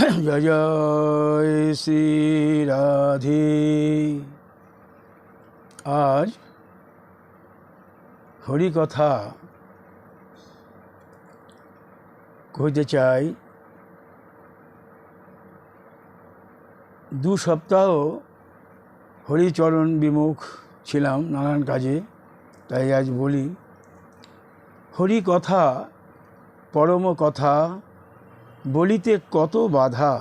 জয় জয় শ্রী রাধে। আজ হরি কথা কইতে চাই। 2 সপ্তাহ হরিচরণ বিমুখ ছিলাম নানান কাজে, তাই আজ বলি হরি কথা পরম কথা, বলিতে কত বাধা।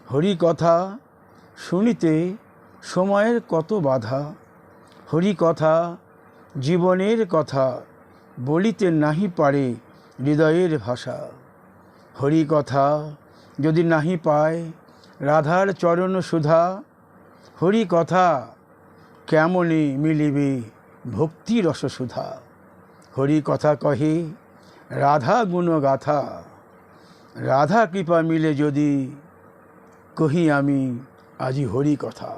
হরি কথা শুনিতে সময়ের কত বাধা। হরি কথা জীবনের কথা, বলিতে নাহি পারে হৃদয়ের ভাষা। হরি কথা যদি নাহি পায় রাধার চরণ সুধা, হরি কথা কেমনে মিলিবে ভক্তি রসসুধা। হরি কথা কহে রাধা গুণগাথা, রাধা কৃপা মিলে যদি কহি আমি আজি হরি কথা।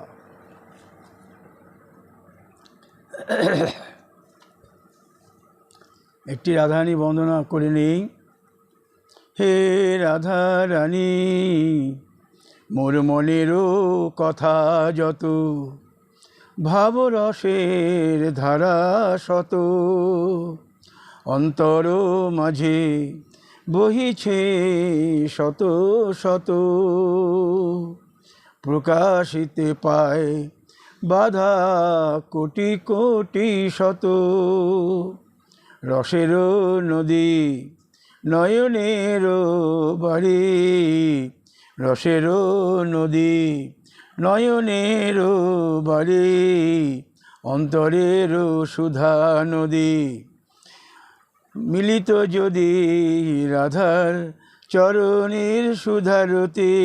একটি রাধারানী বন্দনা করে নেই। হে রাধা রানী মোর মনেরও কথা যত, ভাবরসের ধারা শত, অন্তর মাঝে বহিছে শত শত। প্রকাশিতে পায় বাধা কোটি কোটি শত। রসের নদী নয়নের বাড়ি, রসের নদী নয়নের বাড়ি, অন্তরের সুধা নদী। মিলিত যদি রাধার চরণের সুধারতি,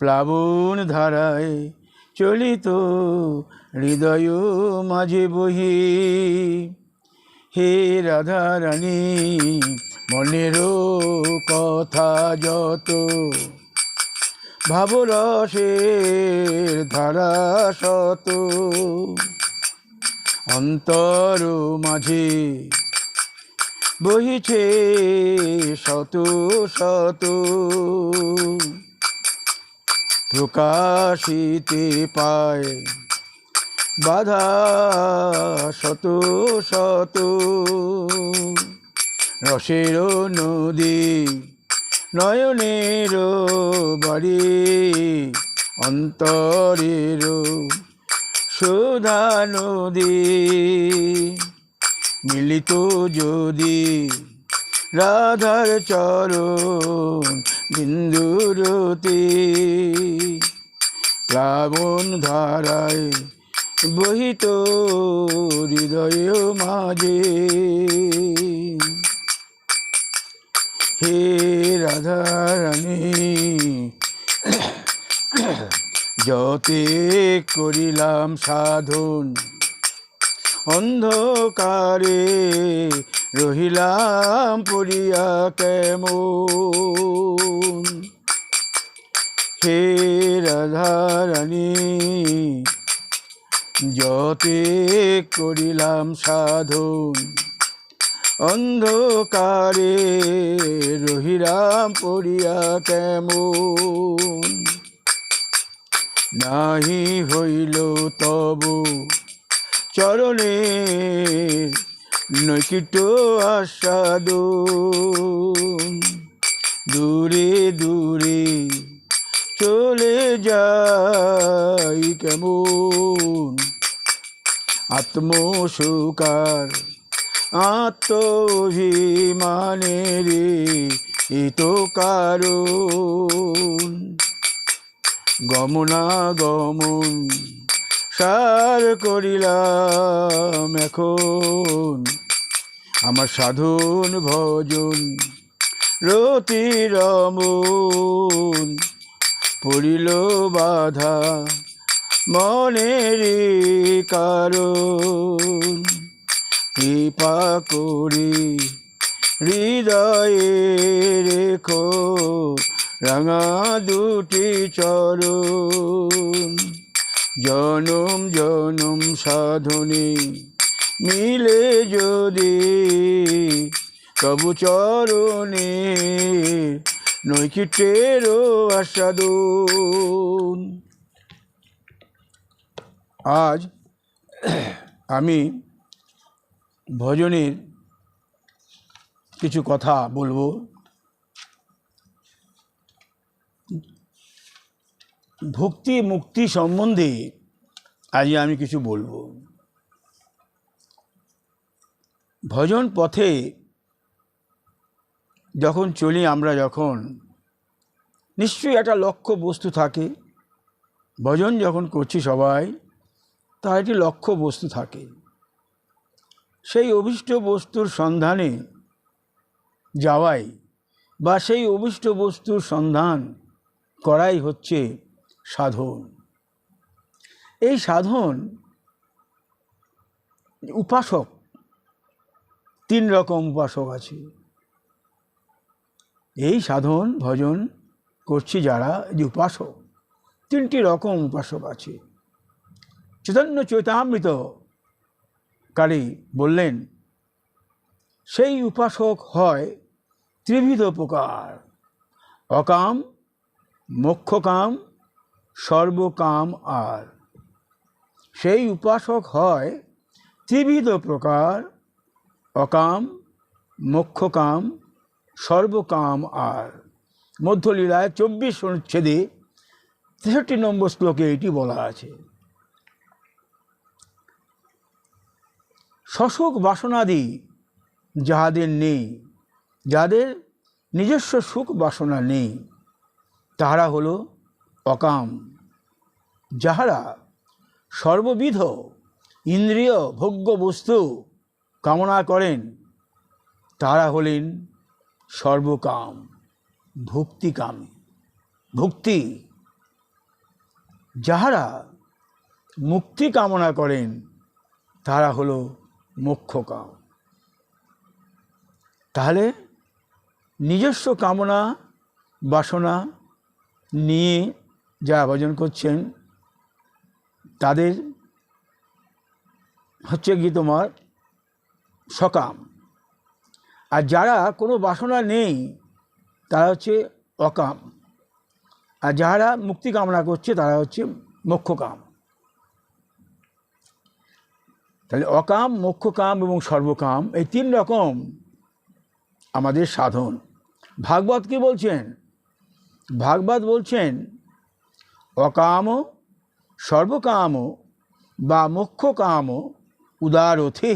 প্লাবন ধারায় চলিত হৃদয় মাঝে বহি। হে রাধা রানী মনেরও কথা যত, ভাবরসের ধারা শত, অন্তর মাঝে বহিছে শত শত। প্রকাশিতে পায় বাধা শত শত। রসের নদী নয়নের বাড়ি, অন্তরের সুধা নদী। মিলিত যদি রাধার চরণ বিন্দুরতি, প্লাবন ধারায় বহিত হৃদয় মাঝে। হে রাধা রানী যতে করিলাম সাধন, অন্ধকারে রহিলাম পড়িয়া কেমন। হে রাধা রানী যতে করিলাম সাধন, অন্ধকারে রহিলাম পড়িয়া কেমন। নাহি হইল তবু চরণে নৈকিট আস্বাদন। দূরে দূরে চলে যাই কেমন, আত্মসুকার আত্মভিমানের এত কারণ। গমনাগমন সার করিলাম এখন, আমার সাধন ভজন রতি রমন। পড়িল বাধা মনেরই কারণ, কৃপা করি হৃদয়ে রেখো রাঙা দুটি চরণ। জনম জনম সাধনে মিলে যদি তবু চরণে নৈকট্যেরও আস্বাদন। আজ আমি ভজনের কিছু কথা বলবো। ভক্তি মুক্তি সম্বন্ধে আজ আমি কিছু বলবো। ভজন পথে যখন চলি আমরা, যখন নিশ্চয়ই একটা লক্ষ্য বস্তু থাকে। ভজন যখন করছি সবাই, তার একটি লক্ষ্য বস্তু থাকে। সেই অভীষ্ট বস্তুর সন্ধানে যাওয়াই বা সেই অভীষ্ট বস্তুর সন্ধান করাই হচ্ছে সাধন। এই সাধন উপাসক, 3 রকম উপাসক আছে। এই সাধন ভজন করছি যারা, যে উপাসক, 3টি রকম উপাসক আছে। চৈতন্য চৈতামৃত কালী বললেন সেই উপাসক হয় ত্রিবিধ প্রকার, অকাম, মোক্ষকাম, সর্বকাম আর। সেই উপাসক হয় ত্রিবিধ প্রকার, অকাম, মোক্ষকাম, সর্বকাম আর। মধ্যলীলায় 24 অনুচ্ছেদে 63 নম্বর শ্লোকে এটি বলা আছে। শোক বাসনাদি যাহাদের নেই, যাদের নিজস্ব সুখ বাসনা নেই, তাহারা হলো অকাম। যাহারা সর্ববিধ ইন্দ্রিয় ভোগ্য বস্তু কামনা করেন, তারা হলেন সর্বকাম, ভক্তিকামী। ভক্তি। যাহারা মুক্তি কামনা করেন, তারা হলো মোক্ষকাম। তাহলে নিজস্ব কামনা বাসনা নিয়ে যারা ভজন করছেন, তাদের হচ্ছে কি তোমার সকাম। আর যারা কোনো বাসনা নেই, তারা হচ্ছে অকাম। আর যারা মুক্তি কামনা করছে, তারা হচ্ছে মোক্ষকাম। তাহলে অকাম, মোক্ষকাম এবং সর্বকাম, এই 3 রকম আমাদের সাধন। ভাগবত কি বলছেন? ভাগবত বলছেন অকাম সর্বকাম বা মোক্ষকাম উদারথি।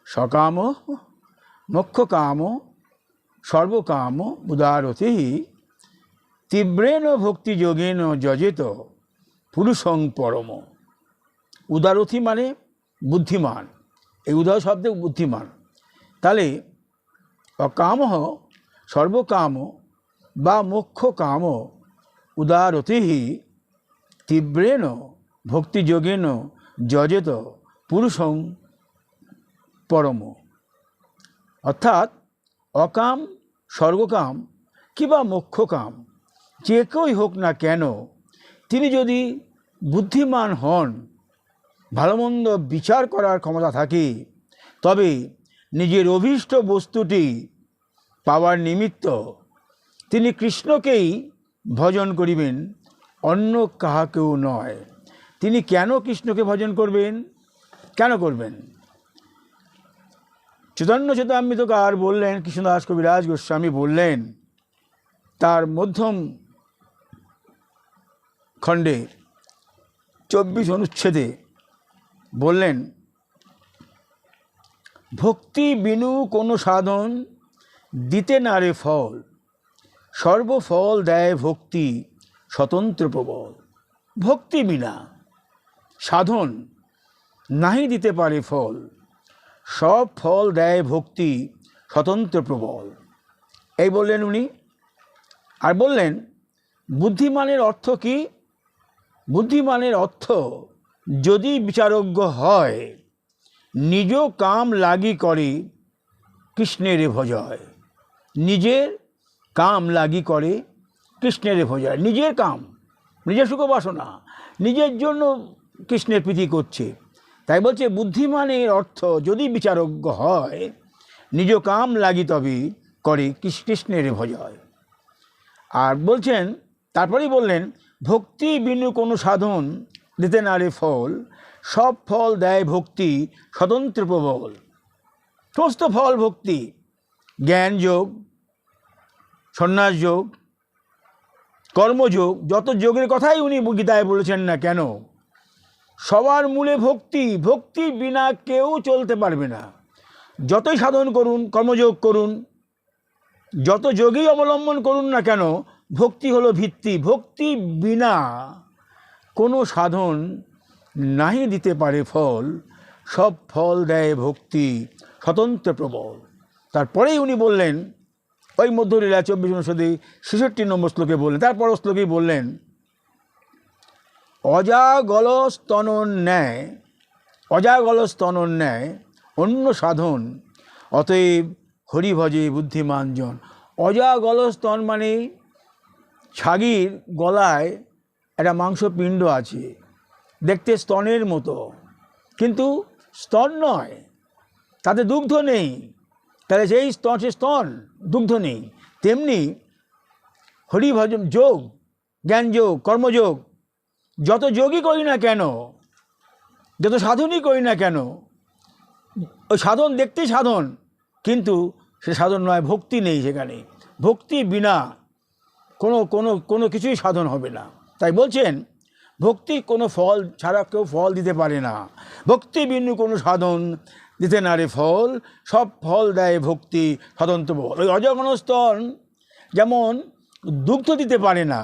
সকাম মোক্ষকাম সর্বকাম উদারথি তীব্রেণ ভক্তিযোগেন যজেত পুরুষং পরম। উদারথি মানে বুদ্ধিমান। এই উদার শব্দে বুদ্ধিমান। তাহলে অকাম সর্বকাম বা মোক্ষকাম উদারতি তীব্রেণ ভক্তিযোগেন যজেত পুরুষং পরম। অর্থাৎ অকাম, স্বর্গকাম কিংবা মোক্ষকাম যে কেউই হোক না কেন, তিনি যদি বুদ্ধিমান হন, ভালো মন্দ বিচার করার ক্ষমতা থাকে, তবে নিজের অভীষ্ট বস্তুটি পাওয়ার নিমিত্ত তিনি কৃষ্ণকেই ভজন করিবেন, অন্য কাহাকেও নয়। তিনি কেন কৃষ্ণকে ভজন করবেন? কেন করবেন? চৈতন্য চৈতামৃতকার বললেন, কৃষ্ণদাস কবিরাজ গোস্বামী বললেন তার মধ্যম খণ্ডে 24 অনুচ্ছেদে বললেন, ভক্তি বিনু কোনো সাধন দিতে না রে ফল, সর্বফল দেয় ভক্তি স্বতন্ত্র প্রবল। ভক্তি বিনা সাধন নাহি দিতে পারে ফল, সব ফল দেয় ভক্তি স্বতন্ত্র প্রবল। এই বললেন উনি। আর বললেন বুদ্ধিমানের অর্থ কি? বুদ্ধিমানের অর্থ যদি বিচারজ্ঞ হয়, নিজ কাম লাগি করে কৃষ্ণের ভজয়। নিজের কাম লাগি করে কৃষ্ণের ভজয়। নিজের কাম, নিজের সুখ বাসনা, নিজের জন্য কৃষ্ণের প্রীতি করছে। তাই বলছে বুদ্ধিমানের অর্থ যদি বিচারজ্ঞ হয়, নিজ কাম লাগি তবে করে কৃষ্ণের ভজয়। আর বলছেন, তারপরেই বললেন, ভক্তি বিনু কোনো সাধন দিতে না রে ফল, সব ফল দেয় ভক্তি স্বতন্ত্র প্রবল। সমস্ত ফল ভক্তি, জ্ঞান যোগ, সন্ন্যাস যোগ, কর্মযোগ, যত যোগের কথাই উনি গীতায় বলেছেন না কেন, সবার মূলে ভক্তি। ভক্তি বিনা কেউ চলতে পারবে না। যতই সাধন করুন, কর্মযোগ করুন, যত যোগই অবলম্বন করুন না কেন, ভক্তি হলো ভিত্তি। ভক্তি বিনা কোনো সাধন নাহি দিতে পারে ফল, সব ফল দেয় ভক্তি স্বতন্ত্র প্রবল। তারপরেই উনি বললেন, ওই মধ্যলীলা 24-66 নম্বর শ্লোকে বললেন, তারপর শ্লোকেই বললেন, অজাগলস্তনন্যায় অন্য সাধন, অতএব হরিভজে বুদ্ধিমান জন। অজাগলস্তন মানে ছাগির গলায় একটা মাংসপিণ্ড আছে, দেখতে স্তনের মতো, কিন্তু স্তন নয়, তাতে দুগ্ধ নেই। তাহলে সেই স্তন, দুগ্ধ নেই। তেমনি হরিভজন যোগ, জ্ঞানযোগ, কর্মযোগ, যত যোগই করি না কেন, যত সাধনই করি না কেন, ওই সাধন দেখতেই সাধন, কিন্তু সে সাধন নয়, ভক্তি নেই সেখানে। ভক্তি বিনা কোনো কিছুই সাধন হবে না। তাই বলছেন, ভক্তি কোনো ফল ছাড়া কেউ ফল দিতে পারে না। ভক্তি বিনু কোনো সাধন দিতে না রে ফল, সব ফল দেয় ভক্তি স্বতন্ত্র বল। ওই অজগণস্তন যেমন দুগ্ধ দিতে পারে না,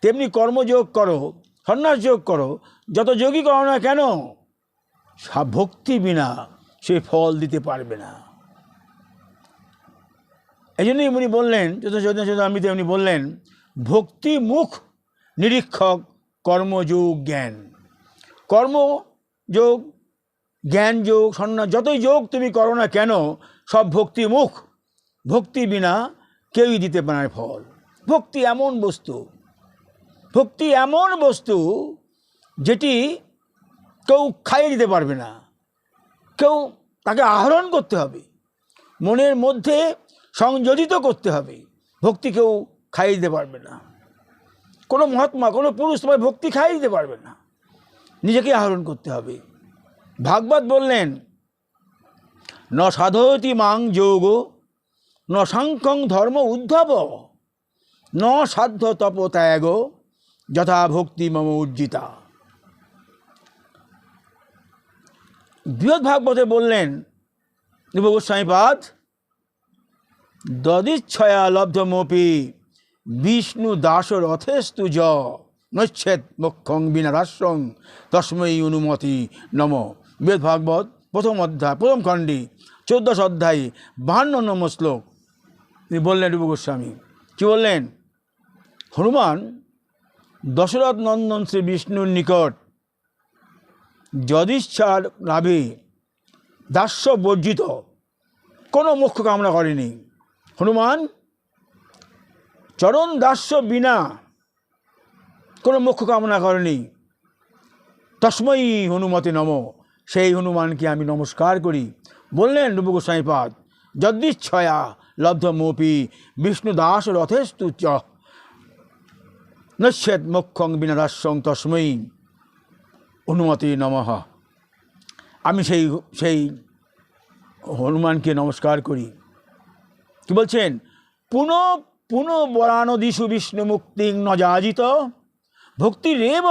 তেমনি কর্মযোগ করো, সন্ন্যাস যোগ করো, যত যোগই করো না কেন, ভক্তি বিনা সে ফল দিতে পারবে না। এই জন্যই উনি বললেন, চৈতন্য উনি বললেন, ভক্তি মুখ নিরীক্ষক কর্মযোগ জ্ঞান। কর্মযোগ, জ্ঞান যোগ, সন্ন্যাস, যতই যোগ তুমি করো না কেন, সব ভক্তি মুখ। ভক্তি বিনা কেউই দিতে পারে না ফল। ভক্তি এমন বস্তু যেটি কেউ খাইয়ে দিতে পারবে না, কেউ তাকে আহরণ করতে হবে, মনের মধ্যে সংযোজিত করতে হবে। ভক্তি কেউ খাইয়ে দিতে পারবে না। কোনো মহাত্মা, কোনো পুরুষ তোমার ভক্তি খাইয়ে দিতে পারবে না, নিজেকে আহরণ করতে হবে। ভাগবত বললেন, ন সাধয়তি মাং যোগ, ন সাংখ্যং ধর্ম উদ্ধব, ন সাধ্য তপ ত্যাগ, যথা ভক্তি মম উর্জিতা। বৃহৎ ভাগবতে বললেন দেব গোস্বামীপাদ, দদিচ্ছয়া লব্ধমপি বিষ্ণু দাস রথেস্তু য, নচ্ছেদ মোক্ষং বিনা দাস্যং তস্मै অনুমতি নম। বৃহৎ ভাগবত প্রথম খণ্ডে 14 অধ্যায়ে 52 নম্বর শ্লোক তিনি বললেন, রূপ গোস্বামী কি বললেন? হনুমান দশরথ নন্দন শ্রী বিষ্ণুর নিকট যদিচ্ছার লাভে দাস্য বর্জিত কোনো মোক্ষ কামনা করেনি। হনুমান চরণ দাস্য বিনা কোনো মোক্ষ কামনা করেনি। তস্मै হনুমতে নম, সেই হনুমানকে আমি নমস্কার করি। বললেন রূপ গোস্বামীপাদ, যদিচ্ছয়া লব্ধমপি বিষ্ণু দাস রথেস্তু চ, নচ্ছেদ মোক্ষং বিনা দাস্যং তস্मै হনুমতে নমঃ। আমি সেই হনুমানকে নমস্কার করি। কি বলছেন? পুনঃ বরানদিষু বিষ্ণু মুক্তিং ন যাজিত, ভক্তিরেব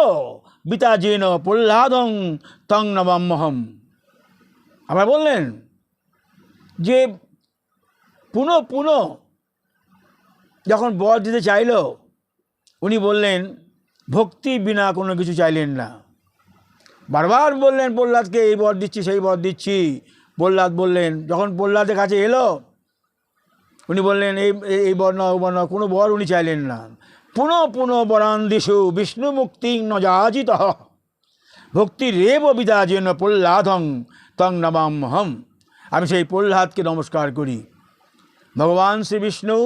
বিতাজেন প্রহ্লাদং তং নমাম্যহম। আবার বললেন যে পুনঃ যখন বর দিতে চাইল, উনি বললেন ভক্তি বিনা কোনো কিছু চাইলেন না। বারবার বললেন প্রহ্লাদকে, এই বর দিচ্ছি, সেই বর দিচ্ছি। প্রহ্লাদ বললেন, যখন প্রহ্লাদের কাছে এলো, উনি বললেন এই বর না, ও বর না, কোনো বর উনি চাইলেন না। পুনঃ বরান্দিষু বিষ্ণু মুক্তিং ন যাজিত, ভক্তিরেব বিদাজেন প্রহ্লাদং তং নমাম্যহম। আমি সেই প্রহ্লাদকে নমস্কার করি। ভগবান শ্রী বিষ্ণু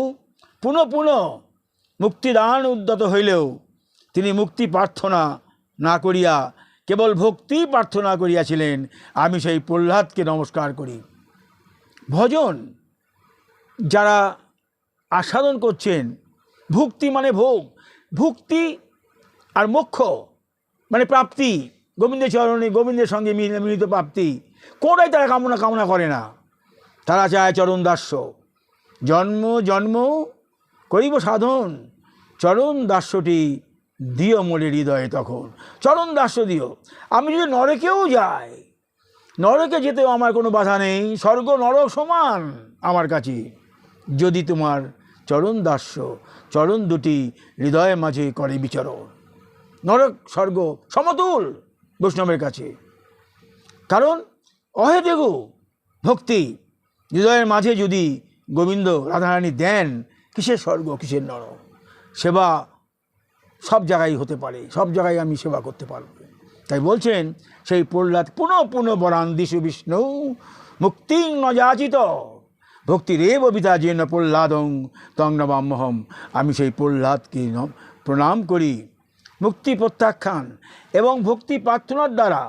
পুনঃ মুক্তিদান উদ্যত হইলেও তিনি মুক্তি প্রার্থনা না করিয়া কেবল ভক্তি প্রার্থনা করিয়াছিলেন। আমি সেই প্রহ্লাদকে নমস্কার করি। ভজন যারা আস্বাদন করছেন, ভুক্তি মানে ভোগ, ভুক্তি আর মোক্ষ মানে প্রাপ্তি, গোবিন্দের চরণে গোবিন্দের সঙ্গে মিলিত প্রাপ্তি, কোনটাই তারা কামনা করে না। তারা চায় চরণ দাস্য। জন্ম জন্ম করিব সাধন, চরণ দাস্যটি দিও মোরে হৃদয়ে তখন। চরণ দাস্য দিও। আমি যদি নরকেও যাই, নরকে যেতেও আমার কোনো বাধা নেই, স্বর্গ নরক সমান আমার কাছে, যদি তোমার চরণ দাস্য চরণ দুটি হৃদয়ের মাঝে করে বিচরণ। নরক স্বর্গ সমতুল বৈষ্ণবের কাছে, কারণ অহেতুকু ভক্তি হৃদয়ের মাঝে যদি গোবিন্দ রাধারানী দেন, কিসের স্বর্গ কিসের নরক? সেবা সব জায়গায় হতে পারে, সব জায়গায় আমি সেবা করতে পারব। তাই বলছেন সেই প্রহ্লাদ পুনঃ পুনঃ বরান দিশু বিষ্ণু মুক্তিং ন যাচিত ভক্তিরেব বিতা যেন প্রহ্লাদং তং নমাম্যহম। আমি সেই প্রহ্লাদকে প্রণাম করি, মুক্তি প্রত্যাখ্যান এবং ভক্তি প্রার্থনার দ্বারা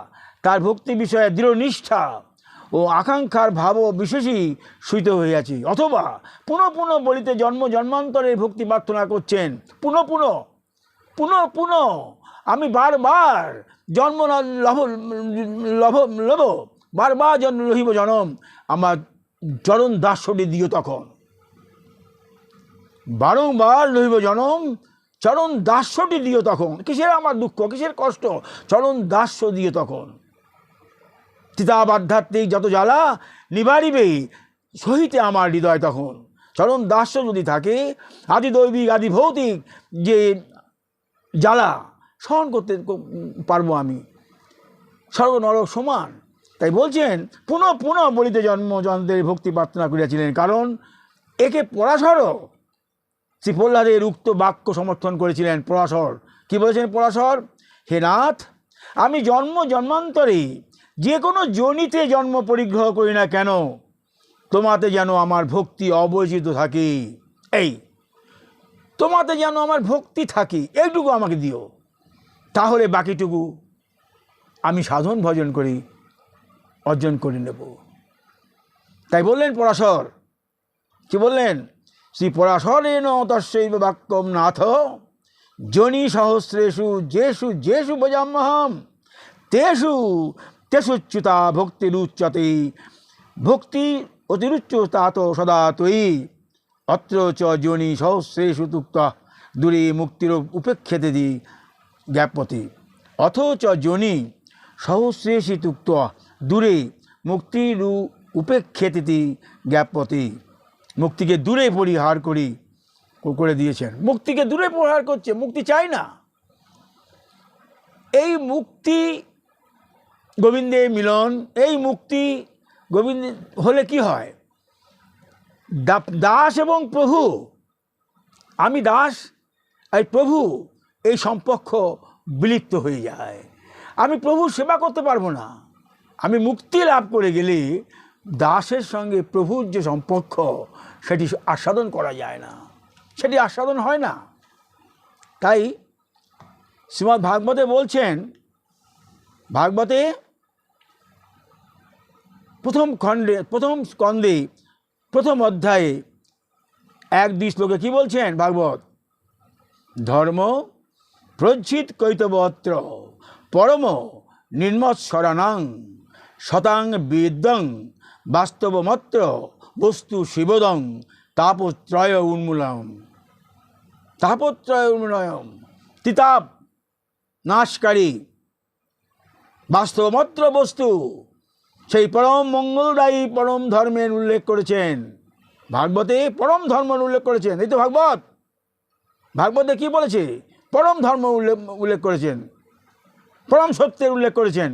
তার ভক্তি বিষয়ে দৃঢ় নিষ্ঠা ও আকাঙ্ক্ষার ভাব বিশেষই সূচিত হইয়াছি। অথবা পুনঃ পুনঃ বলিতে জন্ম জন্মান্তরের ভক্তি প্রার্থনা করছেন। পুনঃ পুনঃ পুনঃ পুনঃ আমি বারবার জন্ম লভ বারবার জন্ম রহিব জনম, আমার চরণ দাস্যটি দিও তখন। বারংবার রহিব জনম, চরণ দাস্যটি দিও তখন। কিসের আমার দুঃখ, কিসের কষ্ট? চরণ দাস্য দিও তখন। তিতাব আধ্যাত্মিক যত জ্বালা নিবারিবে সহিতে আমার হৃদয় তখন। চরণ দাস্য যদি থাকে, আদি দৈবিক আদি ভৌতিক যে জ্বালা সহন করতে পারবো আমি, স্বর্গ নরক সমান। তাই বলছেন পুনঃ পুনঃ বলিতে জন্ম জন্মের ভক্তি প্রার্থনা করিয়াছিলেন, কারণ একে পরাশরও শ্রী প্রহ্লাদের উক্ত বাক্য সমর্থন করেছিলেন। পরাশর কি বলেছেন? পরাশর, হে নাথ, আমি জন্ম জন্মান্তরে যে কোনো যোনিতে জন্ম পরিগ্রহ করি না কেন, তোমাতে যেন আমার ভক্তি অবচিত থাকে। এই তোমাতে যেন আমার ভক্তি থাকে, এইটুকু আমাকে দিও, তাহলে বাকিটুকু আমি সাধন ভজন করি অর্জন করে নেব। তাই বললেন পরাশর, কি বললেন? শ্রী পরাশরেণ তস্যৈব বাক্যম নাথ যোনি সহস্রেষু যেষু যেষু ভজাম্যহম তেষু তেষুচ্যুতা ভক্তিরুচ্যতে ভক্তি অতিরুচ্যুতাত সদা তয়ি অত্র চ যোনি সহস্রেষু তুক্তা দূরে মুক্তির উপেক্ষেতে দি জ্ঞাপতি। অথচ যোনি সহস্রেষু তুক্তা দূরে মুক্তির উপেক্ষেতে জ্ঞাপতি। মুক্তিকে দূরে পরিহার করে দিয়েছেন। মুক্তিকে দূরে পরিহার করছে, মুক্তি চাই না। এই মুক্তি গোবিন্দে মিলন, এই মুক্তি গোবিন্দ হলে কি হয়? দাস এবং প্রভু, আমি দাস এই প্রভু, এই সম্পর্ক বিলুপ্ত হয়ে যায়। আমি প্রভুর সেবা করতে পারবো না। আমি মুক্তি লাভ করে গেলে দাসের সঙ্গে প্রভুর যে সম্পর্ক, সেটি আস্বাদন করা যায় না, সেটি আস্বাদন হয় না। তাই শ্রীমদ্ ভাগবতে বলছেন, ভাগবতে প্রথম স্কন্ধে প্রথম অধ্যায়ে 1-2 শ্লোকে কি বলছেন ভাগবত? ধর্ম প্রজ্জিত কৈতবত্র পরম নির্মৎসরাণাং শতাং বিদ্যং বাস্তবমত্র বস্তু শিবদং তাপত্রয় উন্মূলম। তাপত্রয় উন্মূলম, তিতাপ নাশকারী বাস্তবমত্র বস্তু, সেই পরম মঙ্গলদায়ী পরম ধর্মের উল্লেখ করেছেন ভাগবতে। পরম ধর্মের উল্লেখ করেছেন। এই তো ভাগবতে কি বলেছে? পরম ধর্ম উল্লেখ করেছেন, পরম সত্যের উল্লেখ করেছেন।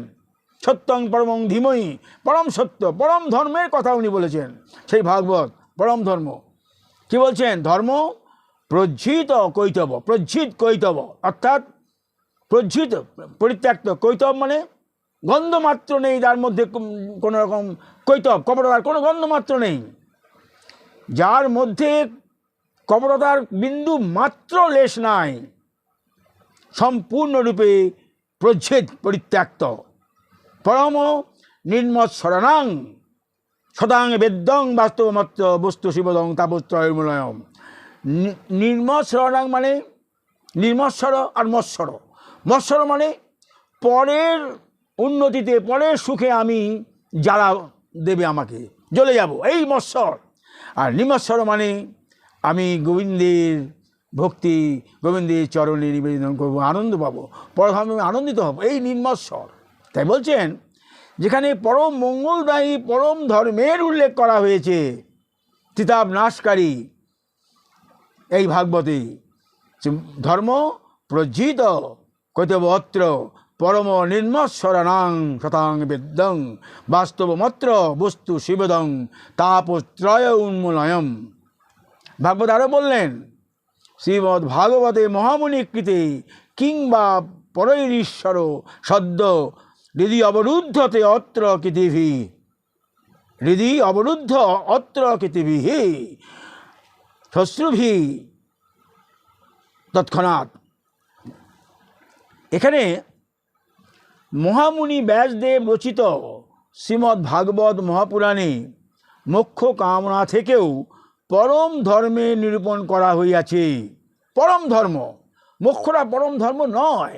সত্যং পরমং ধীমহি, পরম সত্য পরম ধর্মের কথা উনি বলেছেন। সেই ভাগবত পরম ধর্ম কি বলছেন? ধর্ম প্রজ্জিত কৈতব, প্রজ্জিত কৈতব অর্থাৎ প্রজ্জিত পরিত্যক্ত, কৈতব মানে গন্ধমাত্র নেই তার মধ্যে, কোনো রকম কৈতব কপটতার কোনো গন্ধমাত্র নেই। যার মধ্যে কপটতার বিন্দু মাত্র লেশ নাই, সম্পূর্ণরূপে প্রজ্জিত পরিত্যক্ত। পরম নির্মৎসরাণাং শতাং বেদ্যং বাস্তবমত্র বস্তু শিবদং তাপত্রয় মূলয়ম। নির্মৎসরাং মানে নির্মৎসর আর মৎসর। মৎসর মানে পরের উন্নতিতে, পরের সুখে আমি জ্বালা দেবে, আমাকে জ্বলে যাব, এই মৎসর। আর নির্মৎসর মানে আমি গোবিন্দের ভক্তি, গোবিন্দের চরণে নিবেদন করবো, আনন্দ পাবো, পরধর্মে আনন্দিত হব, এই নির্মৎসর। তাই বলছেন যেখানে পরম মঙ্গলদায়ী পরম ধর্মের উল্লেখ করা হয়েছে, তিতাব নাশকারী এই ভাগবতে, ধর্ম প্রজ্জিত কৈতবত্র পরম নির্মৎসরাণাং শতাং বেদ্যং বাস্তবমত্র বস্তু শিবদং তাপত্রয় উন্মূলয়ম। ভাগবত আরও বললেন, শ্রীমদ্ ভাগবতে মহামুনি কৃতে কিংবা পরৈরীশ্বর সদ্য হৃদি অবরুদ্ধতে অত্র কৃতিভি, হৃদি অবরুদ্ধ অত্র কৃতিভি শ্বশ্রুভি তৎক্ষণাৎ। এখানে মহামুনি ব্যাসদেব রচিত শ্রীমদ্ ভাগবত মহাপুরাণে মোক্ষ কামনা থেকেও পরম ধর্মে নিরূপণ করা হইয়াছে। পরম ধর্ম, মোক্ষটা পরম ধর্ম নয়,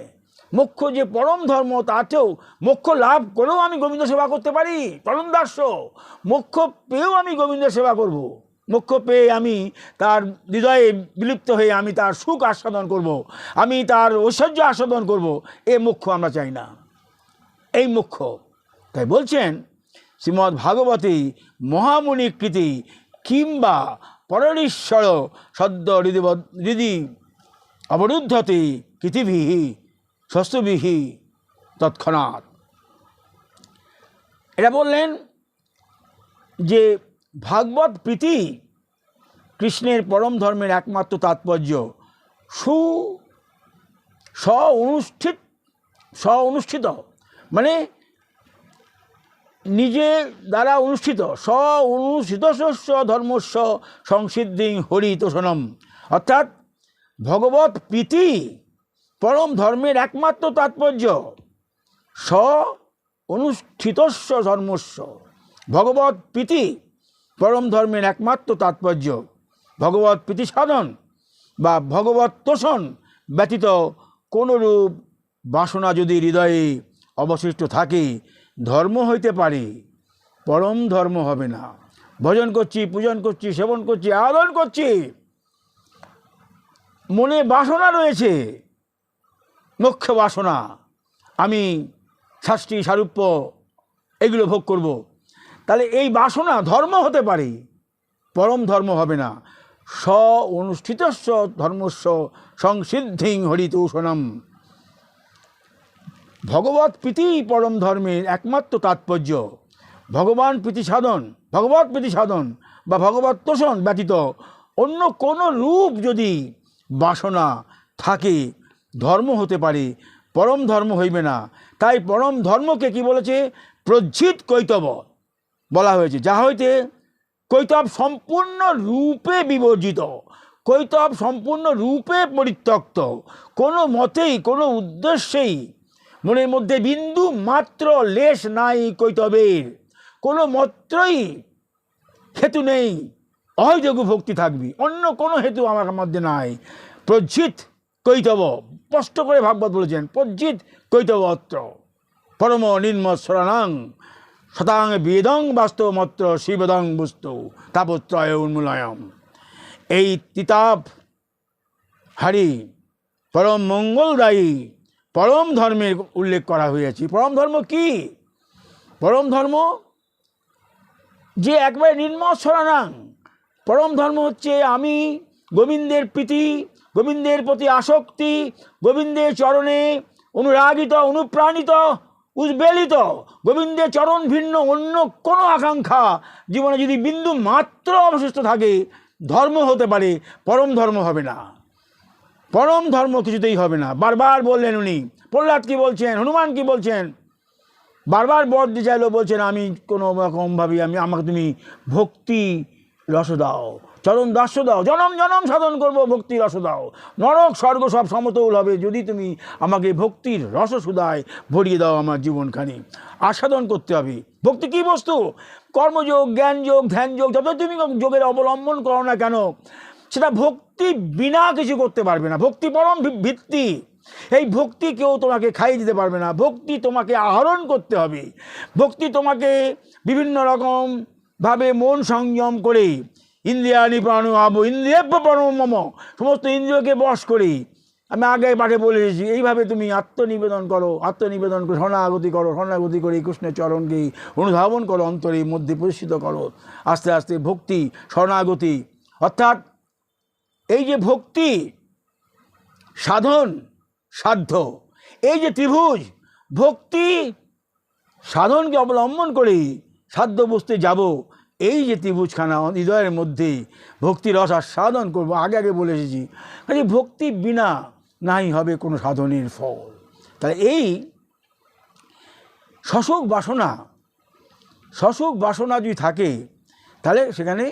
মোক্ষ যে পরম ধর্ম তাতেও মোক্ষ লাভ করেও আমি গোবিন্দ সেবা করতে পারি। চরণদাস্য, মোক্ষ পেয়েও আমি গোবিন্দ সেবা করব, মোক্ষ পেয়ে আমি তার হৃদয়ে বিলুপ্ত হয়ে আমি তার সুখ আস্বাদন করব, আমি তার ঐশ্বর্য আস্বাদন করব, এ মোক্ষ আমরা চাই না, এই মোক্ষ। তাই বলছেন শ্রীমদ্ ভাগবতী মহামুনি কৃতি কিংবা পরলীশ্বর সদ্য হৃদি অবরুদ্ধতে কৃতিভিহি শ্বস্তুবিহি তৎক্ষণাৎ। এটা বললেন যে ভাগবত প্রীতি কৃষ্ণের পরম ধর্মের একমাত্র তাৎপর্য অনুষ্ঠিত মানে নিজের দ্বারা অনুষ্ঠিত, অনুষ্ঠিত ধর্মস্ব সংসিদ্ধি হরিতোষণম। অর্থাৎ ভগবত প্রীতি পরম ধর্মের একমাত্র তাৎপর্য অনুষ্ঠিত ধর্মস্ব। ভগবত প্রীতি পরম ধর্মের একমাত্র তাৎপর্য। ভগবত প্রীতি সাধন বা ভগবত তোষণ ব্যতীত কোনরূপ বাসনা যদি হৃদয়ে অবশিষ্ট থাকে ধর্ম হইতে পারে, পরম ধর্ম হবে না। ভজন করছি, পূজন করছি, সেবন করছি, আরাধন করছি, মনে বাসনা রয়েছে, মোক্ষ বাসনা, আমি শাস্তি সারূপ্য এগুলো ভোগ করব, তাহলে এই বাসনা ধর্ম হতে পারে, পরম ধর্ম হবে না। অনুষ্ঠিত ধর্মস্ব সংসিদ্ধি হরিতোষণম। ভগবত প্রীতি পরম ধর্মের একমাত্র তাৎপর্য। ভগবান প্রীতি সাধন, ভগবত প্রীতি সাধন বা ভগবত তোষণ ব্যতীত অন্য কোনো রূপ যদি বাসনা থাকে ধর্ম হতে পারে, পরম ধর্ম হইবে না। তাই পরম ধর্মকে কি বলেছে? প্রজ্জিত কৈতব বলা হয়েছে, যা হইতে কৈতব সম্পূর্ণ রূপে বিবর্জিত, কৈতব সম্পূর্ণ রূপে পরিত্যক্ত, কোনো মতেই কোনো উদ্দেশ্যেই মনের মধ্যে বিন্দু মাত্র লেশ নাই কৈতবের, কোনো মাত্রই হেতু নেই, অহৈযোগ্য ভক্তি থাকবি, অন্য কোনো হেতু আমার মধ্যে নাই। প্রজ্জিত কৈতব, স্পষ্ট করে ভাগবত বলেছেন, প্রজ্জিত কৈতব অত্র পরম নির্মৎসরাণাং শতাং বেদং বাস্তবমত্র শিবদং বস্তু তাপত্রয় উন্মূলয়ম। এই তিতাব হারি পরম মঙ্গলদায়ী পরম ধর্মের উল্লেখ করা হয়েছে। পরম ধর্ম কি? পরম ধর্ম যে একবারে নির্মৎসরাণাং, পরম ধর্ম হচ্ছে আমি গোবিন্দের প্রীতি, গোবিন্দের প্রতি আসক্তি, গোবিন্দের চরণে অনুরাগিত, অনুপ্রাণিত, উদ্বেলিত, গোবিন্দের চরণ ভিন্ন অন্য কোনো আকাঙ্ক্ষা জীবনে যদি বিন্দু মাত্র অবশিষ্ট থাকে ধর্ম হতে পারে, পরম ধর্ম হবে না। পরম ধর্ম কিছুতেই হবে না। বারবার বললেন উনি, প্রহ্লাদ কি বলছেন, হনুমান কি বলছেন, বারবার বর দিয়ে চাইলেও বলছেন আমি কোনো রকমভাবে আমাকে তুমি ভক্তি রস দাও, চরণ দাস্য দাও, জনম জনম সাধন করবো, ভক্তি রস দাও, নরক স্বর্গ সব সমতল হবে যদি তুমি আমাকে ভক্তির রস সুদায় ভরিয়ে দাও, আমার জীবনখানি আস্বাদন করতে হবে। ভক্তি কী বস্তু? কর্মযোগ, জ্ঞানযোগ, ধ্যানযোগ, যত তুমি যোগের অবলম্বন করো না কেন, সেটা ভক্তি বিনা কিছু করতে পারবে না। ভক্তি পরম ভিত্তি। এই ভক্তি কেউ তোমাকে খাইয়ে দিতে পারবে না। ভক্তি তোমাকে আহরণ করতে হবে। ভক্তি তোমাকে বিভিন্ন রকমভাবে মন সংযম করে, ইন্দ্রিয়াণি প্রাণায়াম ইন্দ্রিয়েভ্য পরমম মম, সমস্ত ইন্দ্রিয়কে বশ করে, আমি আগে পাঠে বলে এসেছি, এইভাবে তুমি আত্মনিবেদন করো, আত্মনিবেদন করে শরণাগতি করো, শরণাগতি করে কৃষ্ণের চরণকে অনুধাবন করো, অন্তরের মধ্যে প্রতিষ্ঠিত করো। আস্তে আস্তে ভক্তি, শরণাগতি, অর্থাৎ এই যে ভক্তি, সাধন, সাধ্য, এই যে ত্রিভুজ, ভক্তি সাধনকে অবলম্বন করে সাধ্য বসতে যাব, এই যে ত্রিভুজখানা হৃদয়ের মধ্যে ভক্তি রস আস্বাদন করবো, আগে আগে বলে এসেছি। কাজে ভক্তি বিনা নাই হবে কোনো সাধনের ফল। তাহলে এই শোষক বাসনা যদি থাকে, তাহলে সেখানে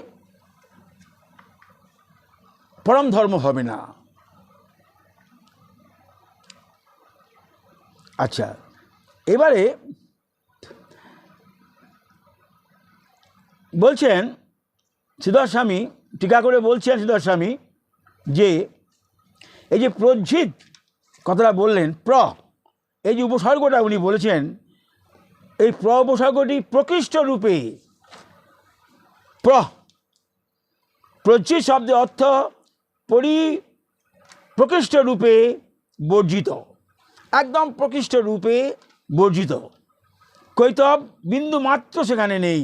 পরম ধর্ম হবে না। আচ্ছা, এবারে বলছেন শ্রীধর স্বামী, টিকা করে বলছেন শ্রীধর স্বামী, যে এই যে প্রজ্জিত কথাটা বললেন, এই যে উপসর্গটা উনি বলেছেন, এই উপসর্গটি প্রকৃষ্ট রূপে, প্রজ্জিত শব্দের অর্থ প্রকৃষ্ট রূপে বর্জিত, একদম প্রকৃষ্ট রূপে বর্জিত। কৈতব বিন্দু মাত্র সেখানে নেই।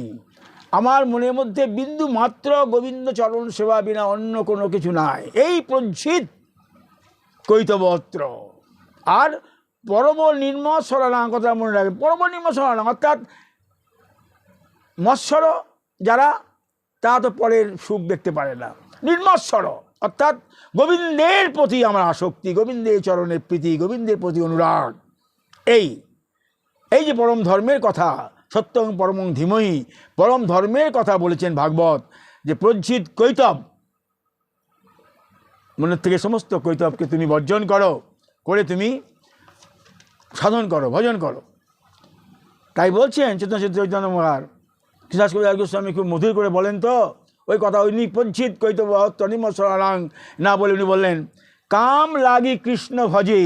আমার মনের মধ্যে বিন্দু মাত্র গোবিন্দ চরণ সেবা বিনা অন্য কোনো কিছু নাই। এই প্রজ্জিত কৈতবত্র। আর পরম নির্মৎসরাং, কথা মনে রাখবে, পরম নির্মৎসরাং অর্থাৎ মৎসর যারা, তারা তো পরের সুখ দেখতে পারে না। নির্মৎসর অর্থাৎ গোবিন্দের প্রতি আমার আসক্তি, গোবিন্দের চরণের প্রীতি, গোবিন্দের প্রতি অনুরাগ। এই যে পরম ধর্মের কথা, সত্যং পরমং ধীমহি, পরম ধর্মের কথা বলেছেন ভাগবত, যে প্রজ্জিত কৈতব, মনের থেকে সমস্ত কৈতবকে তুমি বর্জন করো, করে তুমি সাধন করো, ভজন করো। তাই বলছেন চৈতন্য মহারাজ, কৃষ্ণদাস কবিরাজ গোস্বামী খুব মধুর করে বলেন তো ওই কথা, ওই প্রজ্জিত কৈতব তনিমৎসরাং না বলে উনি বললেন, কাম লাগি কৃষ্ণ ভজে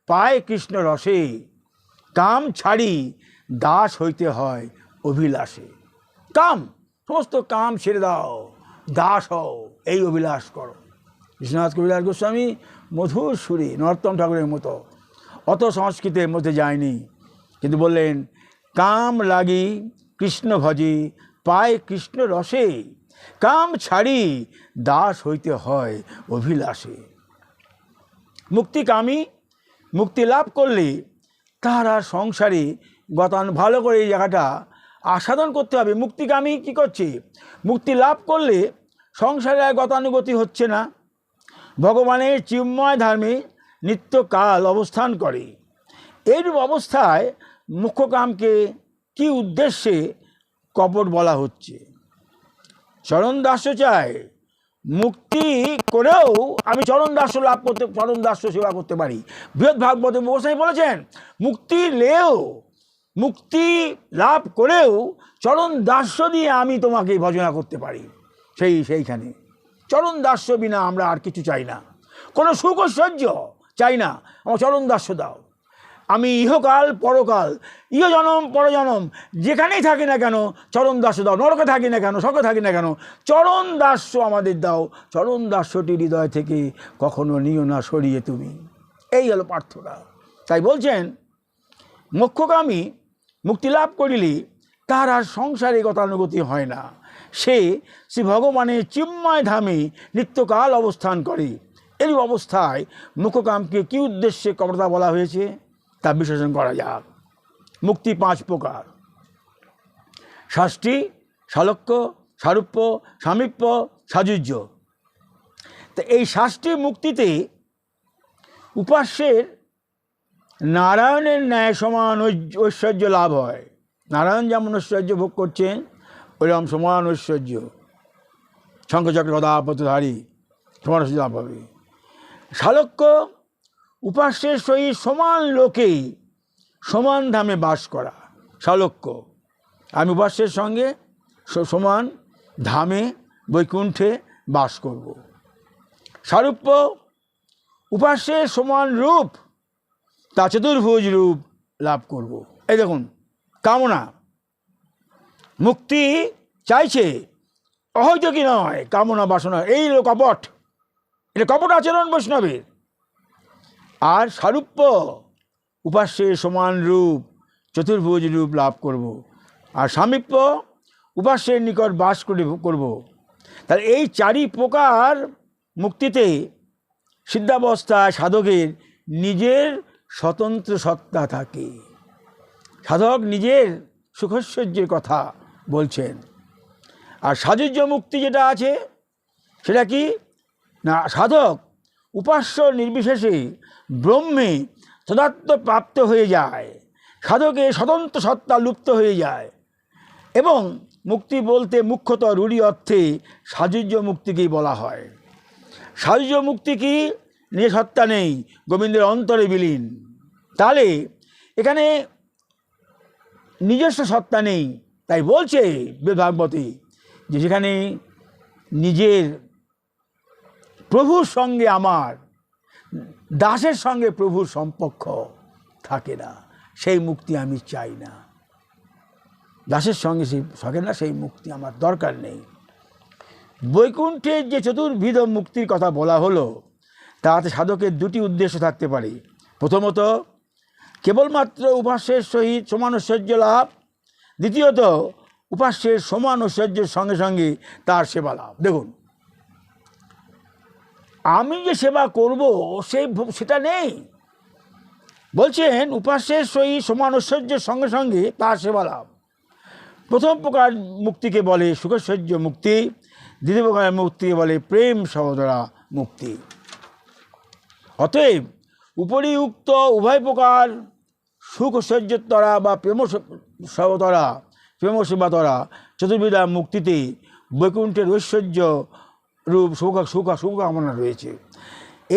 পায় কৃষ্ণ রসে, কাম ছাড়ি দাস হইতে হয় অভিলাষে। কাম, সমস্ত কাম ছেড়ে দাও, দাস হও, এই অভিলাষ করো। কৃষ্ণদাস কবিরাজ গোস্বামী মধুর সুরে, নরোত্তম ঠাকুরের মতো, অত সংস্কৃতের মধ্যে যায়নি, কিন্তু বললেন কাম লাগি কৃষ্ণ ভজে পায় কৃষ্ণ রসে, কাম ছাড়ি দাস হইতে হয় অভিলাষে। মুক্তিকামী মুক্তি লাভ করলে তার আর সংসারে ভালো করে এই জায়গাটা আস্বাদন করতে হবে। মুক্তিকামী কী করছে? মুক্তি লাভ করলে সংসারে আর গতানুগতি হচ্ছে না, ভগবানের চিন্ময় ধামে নিত্যকাল অবস্থান করে। এইরূপ অবস্থায় মুখ্যকামকে কি উদ্দেশ্যে কপট বলা হচ্ছে? চরণ দাস্য চায়, মুক্তি করেও আমি চরণ দাস্য লাভ করতে, চরণ দাস্য সেবা করতে পারি। বৃহৎ ভাগবত গোস্বামী বলেছেন, মুক্তি লাভ করেও চরণ দাস্য দিয়ে আমি তোমাকে ভজনা করতে পারি। সেইখানে চরণ দাস্য বিনা আমরা আর কিছু চাই না, কোনো সুখ ঐশ্বর্য চাই না, আমার চরণ দাস্য দাও। আমি ইহকাল পরকাল, ইহজনম পরজনম যেখানেই থাকি না কেন চরণ দাস্য দাও, নরকে থাকি না কেন, স্বর্গে থাকি না কেন, চরণ দাস্য আমাদের দাও। চরণ দাস্যটি হৃদয় থেকে কখনো নিও না সরিয়ে তুমি। এই হলো প্রার্থনা। তাই বলছেন মোক্ষকামী মুক্তি লাভ করিলে তার আর সংসারে গতানুগতি হয় না, সে শ্রী ভগবানের চিন্ময় ধামে নিত্যকাল অবস্থান করে। এই অবস্থায় মুখ্যকামকে কি উদ্দেশ্যে কপটতা বলা হয়েছে তা বিশ্লেষণ করা যাক। মুক্তি 5 প্রকার: ষষ্ঠী, শালক্য, সারূপ্য, সামীপ্য, সাযুজ্য। তো এই ষষ্ঠী মুক্তিতে উপাস্যের নারায়ণের ন্যায় সমান ঐশ্বর্য লাভ হয়। নারায়ণ যেমন ঐশ্বর্য ভোগ করছেন, ওইরকম সমান ঐশ্বর্য শঙ্খচক্র গদা পদ্মধারী সমান ঐশ্বর্য লাভ হবে। শালক্য, উপাস্যের সহিত সমান লোকে সমান ধামে বাস করা। শালক্য, আমি উপাস্যের সঙ্গে সমান ধামে বৈকুণ্ঠে বাস করব। সারূপ্য উপাস্যের সমান রূপ, তা চতুর্ভুজ রূপ লাভ করব। এই দেখুন, কামনা মুক্তি চাইছে, অহৈত কি নয়, কামনা বাসনা, এই হলো কপট, এটা কপট আচরণ বৈষ্ণবের। আর সারূপ্য উপাস্যের সমান রূপ, চতুর্ভুজ রূপ লাভ করব। আর সামীপ্য উপাস্যের নিকট বাস করব। তাহলে এই চারি প্রকার মুক্তিতে সিদ্ধাবস্থায় সাধকের নিজের স্বতন্ত্র সত্তা থাকে। সাধক নিজের সুখৈশ্বর্যের কথা বলছেন। আর সাযুজ্য মুক্তি যেটা আছে সেটা কি না, সাধক উপাস্য নির্বিশেষে ব্রহ্মে তদাত্ম প্রাপ্ত হয়ে যায়, সাধকের স্বতন্ত্র সত্তা লুপ্ত হয়ে যায়। এবং মুক্তি বলতে মুখ্যত রূঢ়ি অর্থে সাযুজ্য মুক্তিকেই বলা হয়। সাযুজ্য মুক্তি কি, নিজ সত্তা নেই, গোবিন্দের অন্তরে বিলীন। তাহলে এখানে নিজস্ব সত্তা নেই, তাই বলছে ভাগবতে যে যেখানে নিজের প্রভুর সঙ্গে আমার, দাসের সঙ্গে প্রভুর সম্পর্ক থাকে না, সেই মুক্তি আমি চাই না। দাসের সঙ্গে সেই থাকে না, সেই মুক্তি আমার দরকার নেই। বৈকুণ্ঠের যে চতুর্বিধ মুক্তির কথা বলা হলো, তাতে সাধকের দুটি উদ্দেশ্য থাকতে পারে। প্রথমত কেবলমাত্র উপাস্যের সহিত সমান ঐশ্বর্য লাভ, দ্বিতীয়ত উপাস্যের সমান ঐশ্বর্যের সঙ্গে সঙ্গে তার সেবা লাভ। দেখুন, আমি যে সেবা করব সেটা নেই, বলছেন উপাস্যের সহিত সমান ঐশ্বর্যের সঙ্গে সঙ্গে তার সেবা লাভ। প্রথম প্রকার মুক্তিকে বলে সুখৈশ্বর্য মুক্তি, দ্বিতীয় প্রকার মুক্তিকে বলে প্রেম সহোদরা মুক্তি। অতএব উপরিউক্ত উভয় প্রকার সুখ ঐশ্বর্যতরা বা প্রেম সহোদরা, প্রেম সেবাতরা চতুর্বিধা মুক্তিতে বৈকুণ্ঠের ঐশ্বর্য রূপ সুখকামনা রয়েছে।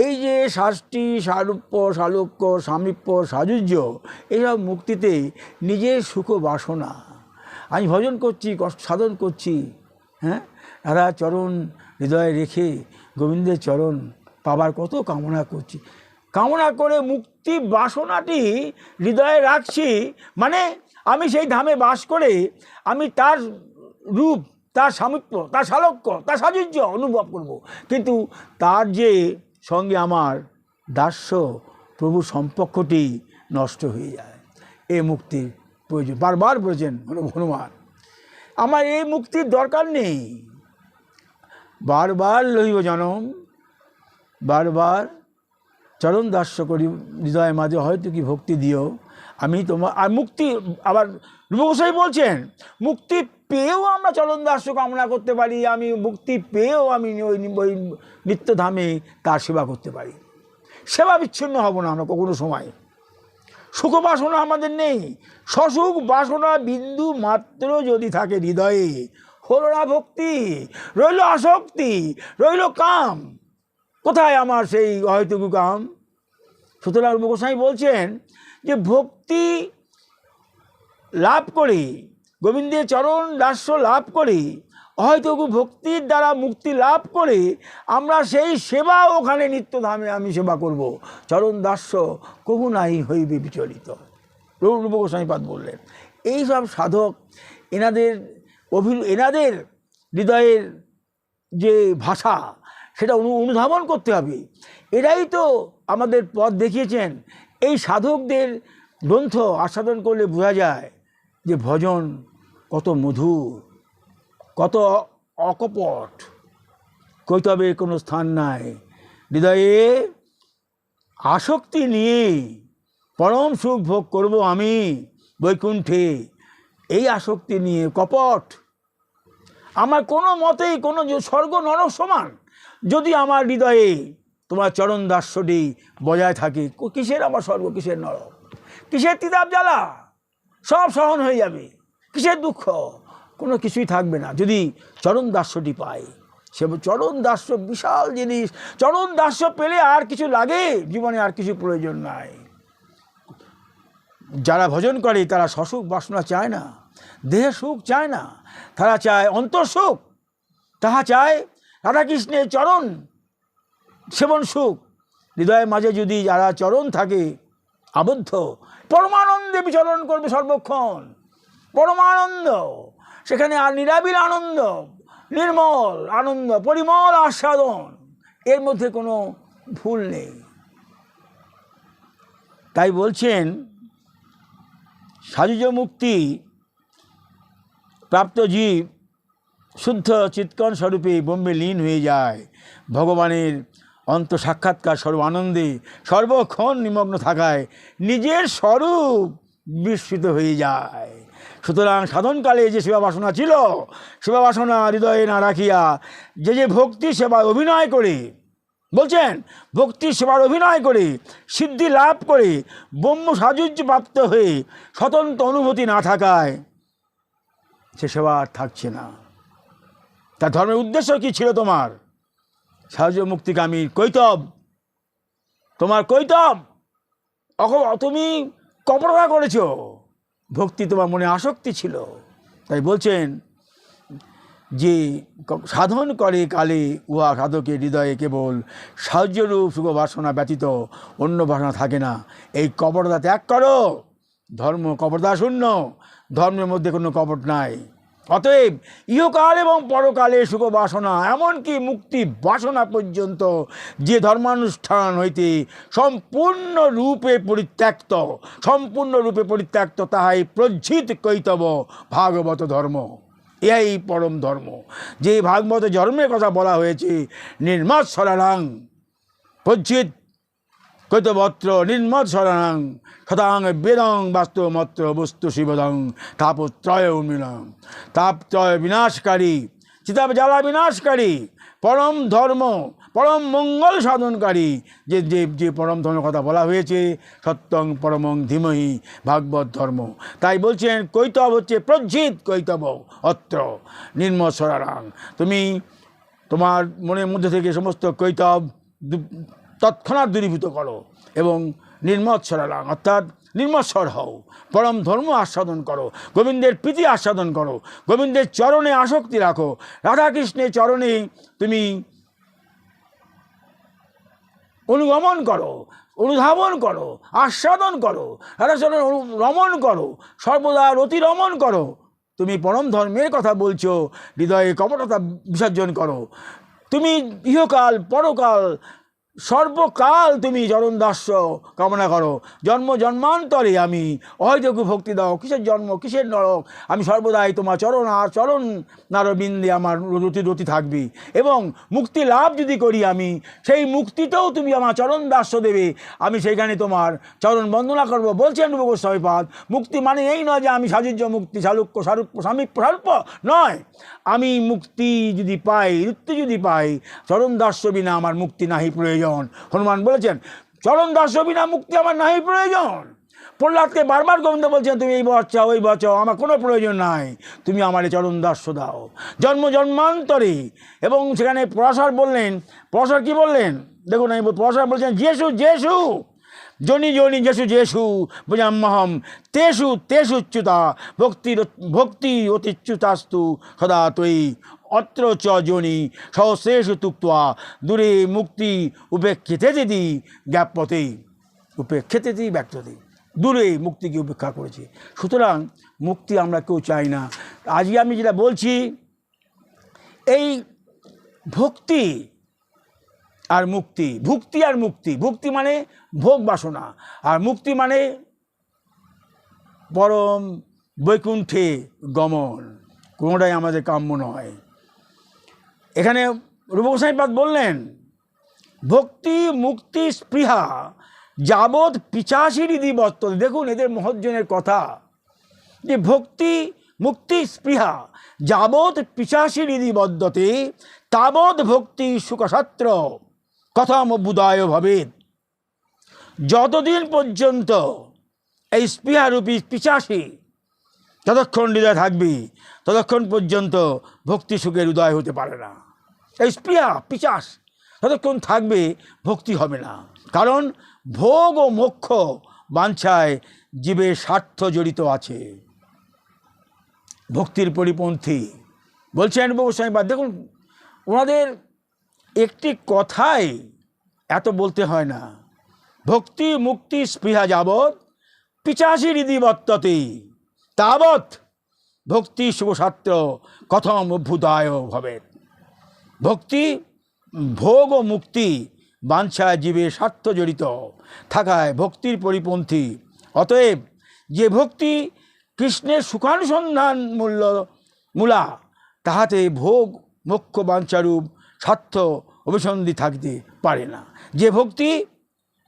এই যে ষাষ্ঠী, সারূপ্য, সালোক্য, সামীপ্য, সাযুজ্য, এইসব মুক্তিতে নিজের সুখ বাসনা, আমি ভজন করছি, সাধন করছি, হ্যাঁ, রাধা চরণ হৃদয়ে রেখে গোবিন্দের চরণ পাবার কত কামনা করছি, কামনা করে মুক্তি বাসনাটি হৃদয়ে রাখছি, মানে আমি সেই ধামে বাস করে আমি তার রূপ, তার সামীপ্য, তার সালোক্য, তার সাযুজ্য অনুভব করব। কিন্তু তার যে সঙ্গে আমার দাস্য প্রভু সম্পর্কটি নষ্ট হয়ে যায়। এই মুক্তির প্রয়োজন, বারবার বলেছেন হনুমান, আমার এই মুক্তির দরকার নেই। বারবার লইব জনম, বারবার চরণ দাস্য করি হৃদয়ের মাঝে, হয়তো কি ভক্তি দিও আমি তোমার। আর মুক্তি, আবার রূপগোস্বামী বলছেন মুক্তি পেয়েও আমরা চরণ দাস্য কামনা করতে পারি, আমি মুক্তি পেয়েও আমি ওই নিত্যধামে তার সেবা করতে পারি। সেবা বিচ্ছিন্ন হব না আমরা কখনো সময়। সুখ বাসনা আমাদের নেই, সসুখ বাসনা বিন্দু মাত্র যদি থাকে হৃদয়ে, হলো না ভক্তি, রইল আসক্তি, রইল কাম। কোথায় আমার সেই অহেতুক কাম? সুতরাং গোস্বামী বলছেন যে ভক্তি লাভ করে, গোবিন্দের চরণ দাস্য লাভ করে, অহেতুক ভক্তির দ্বারা মুক্তি লাভ করে আমরা সেই সেবা ওখানে নিত্যধামে আমি সেবা করব, চরণ দাস্য কবু নাই হইবে বিচলিত। রূপ গোস্বামীপাদ বললেন। এইসব সাধক এনাদের হৃদয়ের যে ভাষা সেটা অনুধাবন করতে হবে। এরাই তো আমাদের পথ দেখিয়েছেন। এই সাধকদের গ্রন্থ আস্বাদন করলে বোঝা যায় যে ভজন কত মধুর, কত অকপট, কৈতবের কোনো স্থান নাই। হৃদয়ে আসক্তি নিয়ে পরম সুখ ভোগ করব আমি বৈকুণ্ঠে, এই আসক্তি নিয়ে কপট। আমার কোনো মতেই কোনো স্বর্গ নরক সমান যদি আমার হৃদয়ে তোমার চরণ দাস্যটি বজায় থাকে, কিসের আমার স্বর্গ, কিসের নরক, কিসের তিতাব জ্বালা, সব সহন হয়ে যাবে। কিসের দুঃখ, কোনো কিছুই থাকবে না যদি চরণ দাস্যটি পায়। সে চরণ দাস্য বিশাল জিনিস। চরণ দাস্য পেলে আর কিছু লাগে জীবনে, আর কিছু প্রয়োজন নাই। যারা ভজন করে তারা সসুখ বাসনা চায় না, দেহের সুখ চায় না, তারা চায় অন্তর সুখ। তাহা চায় রাধাকৃষ্ণের চরণ সেবন সুখ, হৃদয়ের মাঝে যদি যারা চরণ থাকে আবদ্ধ, পরমানন্দে বিচরণ করবে সর্বক্ষণ, পরমানন্দ। সেখানে আর নিরাবিল আনন্দ, নির্মল আনন্দ, পরিমল আস্বাদন, এর মধ্যে কোনো ভুল নেই। তাই বলছেন সাজুজ মুক্তি প্রাপ্ত জীব শুদ্ধ চিৎকণ স্বরূপে ব্রহ্মে লীন হয়ে যায়, ভগবানের অন্ত সাক্ষাৎকার স্বরূপ আনন্দে সর্বক্ষণ নিমগ্ন থাকায় নিজের স্বরূপ বিস্মৃত হয়ে যায়। সুতরাং সাধনকালে যে সেবা বাসনা ছিল, সেবা বাসনা হৃদয়ে না রাখিয়া যে ভক্তি সেবায় অভিনয় করে, বলছেন ভক্তি সেবার অভিনয় করে সিদ্ধি লাভ করে ব্রহ্ম সাযুজ্য প্রাপ্ত হয়ে স্বতন্ত্র অনুভূতি না থাকায় সে সেবা আর থাকছে না। তার ধর্মের উদ্দেশ্য কি ছিল? তোমার সাহায্য মুক্তিকামী কৈতব, তোমার কৈতব, তুমি কপটতা করেছ, ভক্তি তোমার মনে আসক্তি ছিল। তাই বলছেন যে সাধন করে কালে উহা সাধকের হৃদয়ে কেবল সাহায্যরূপ শুভ বাসনা ব্যতীত অন্য বাসনা থাকে না। এই কপটতা ত্যাগ করো। ধর্ম কপটতা শূন্য, ধর্মের মধ্যে কোনো কপট নাই। অতএব ইহকাল এবং পরকালে সুখ বাসনা এমনকি মুক্তি বাসনা পর্যন্ত যে ধর্মানুষ্ঠান হইতে সম্পূর্ণরূপে পরিত্যক্ত তাহাই প্রজ্জিত কৈতব ভাগবত ধর্ম। এই পরম ধর্ম, যে ভাগবত ধর্মের কথা বলা হয়েছে, নির্মৎ সরালাং প্রজ্জিত কৈতবত্র নির্মৎ সরালাং শতাং বেদং বাস্তবমত্র বস্তু শিবদং তাপত্রয় উন্মিলং। তাপত্রয় বিনাশকারী, চিতাপ জ্বালা বিনাশকারী পরম ধর্ম, পরম মঙ্গল সাধনকারী যে যে যে পরম ধর্মের কথা বলা হয়েছে, সত্যং পরমং ধীমহি ভাগবত ধর্ম। তাই বলছেন কৈতব হচ্ছে প্রজ্জিত কৈতব অত্র নির্মৎ সরালাং। তুমি তোমার মনের মধ্যে থেকে সমস্ত কৈতব তৎক্ষণাৎ দূরীভূত করো এবং নির্মৎ সরালাং অর্থাৎ নির্মৎসর হও, পরম ধর্ম আস্বাদন করো, গোবিন্দের প্রীতি আস্বাদন করো, গোবিন্দের চরণে আসক্তি রাখো, রাধাকৃষ্ণের চরণে তুমি অনুগমন করো, অনুধাবন করো, আস্বাদন করো, রাধাচরণ রমণ করো, সর্বদা রতিরমণ করো। তুমি পরম ধর্মের কথা বলছো, হৃদয়ে কপটতা বিসর্জন করো। তুমি ইহকাল পরকাল সর্বকাল তুমি চরণ দাস্য কামনা করো। জন্ম জন্মান্তরে আমি অহৈতুক ভক্তি দাও, কিসের জন্ম কিসের নরক, আমি সর্বদাই তোমার চরণ নারবিন্দে আমার রতি থাকবি। এবং মুক্তি লাভ যদি করি আমি, সেই মুক্তিতেও তুমি আমার চরণ দাস্য দেবে, আমি সেইখানে তোমার চরণ বন্দনা করব। বলছেন রূপ গোস্বামীপাদ, মুক্তি মানে এই নয় যে আমি সাযুজ্য মুক্তি সালুক্য সারূপ্য সামীপ্য স্বল্প নয়। আমি মুক্তি যদি পাই, মুক্তি যদি পাই, চরণ দাস্য বিনা আমার মুক্তি নাহি প্রয়োজন। হনুমান বলেছেন চরণ দাস্য বিনা মুক্তি আমার নাহি প্রয়োজন। প্রহ্লাদকে বারবার গোবিন্দ বলছেন তুমি এই বাঁচাও ওই বাঁচাও, আমার কোনো প্রয়োজন নাই, তুমি আমার চরণ দাস্য দাও জন্ম জন্মান্তরে। এবং সেখানে পরাশর বললেন, পরাশর কি বললেন দেখুন, আমি পরাশর বলছেন যেসু যেসু জনি জনি যেসু যেসু বুঝাম্যহম তেষু তেষুচ্যুতা ভক্তি অতিচ্যুতাস্তু সদা তৈ অত্র চ জনি সহস্রেষু তুক্তা দূরে মুক্তি উপেক্ষিতে দিদি জ্ঞাপতে উপেক্ষিতে দিদি ব্যক্ততে, দূরে মুক্তিকে উপেক্ষা করেছে। সুতরাং মুক্তি আমরা কেউ চাই না। আজকে আমি যেটা বলছি, এই ভক্তি আর মুক্তি, ভুক্তি আর মুক্তি, ভুক্তি মানে ভোগ বাসনা, আর মুক্তি মানে পরম বৈকুণ্ঠে গমন, কোনোটাই আমাদের কাম্য নয়। এখানে রূপ গোস্বামীপাদ বললেন ভক্তি মুক্তি স্পৃহা যাবৎ পিচাসী হৃদি বর্ততে। দেখুন এদের মহজ্জনের কথা, যে ভক্তি মুক্তি স্পৃহা যাবৎ পিচাসী হৃদি বর্ততে তাবৎ ভক্তি সুখসাত্র কথাম বুদায় ভবেৎ। যতদিন পর্যন্ত এই স্পৃহারূপী পিচাসী যতক্ষণ হৃদয় থাকবে, ততক্ষণ পর্যন্ত ভক্তি সুখের উদয় হতে পারে না। এই স্পৃহা পিচাস যতক্ষণ থাকবে ভক্তি হবে না, কারণ ভোগ ও মোক্ষ বাঞ্ছায় জীবের স্বার্থ জড়িত আছে। ভক্তির পরিপন্থী বলছেন গোস্বামীপাদ। দেখুন ওনাদের একটি কথায় এত বলতে হয় না। ভক্তি মুক্তি স্পৃহা যাবৎ পিচাসী হৃদি বর্ততে তাবৎ ভক্তি শুভসাত্র কথম অভ্যুদয় ভবেৎ। ভক্তি ভোগ ও মুক্তি বাঞ্ছায় জীবের স্বার্থ জড়িত থাকায় ভক্তির পরিপন্থী। অতএব যে ভক্তি কৃষ্ণের সুখানুসন্ধান মূলা, তাহাতে ভোগ মোক্ষ বাঞ্ছারূপ স্বার্থ অভিসন্ধি থাকতে পারে না। যে ভক্তি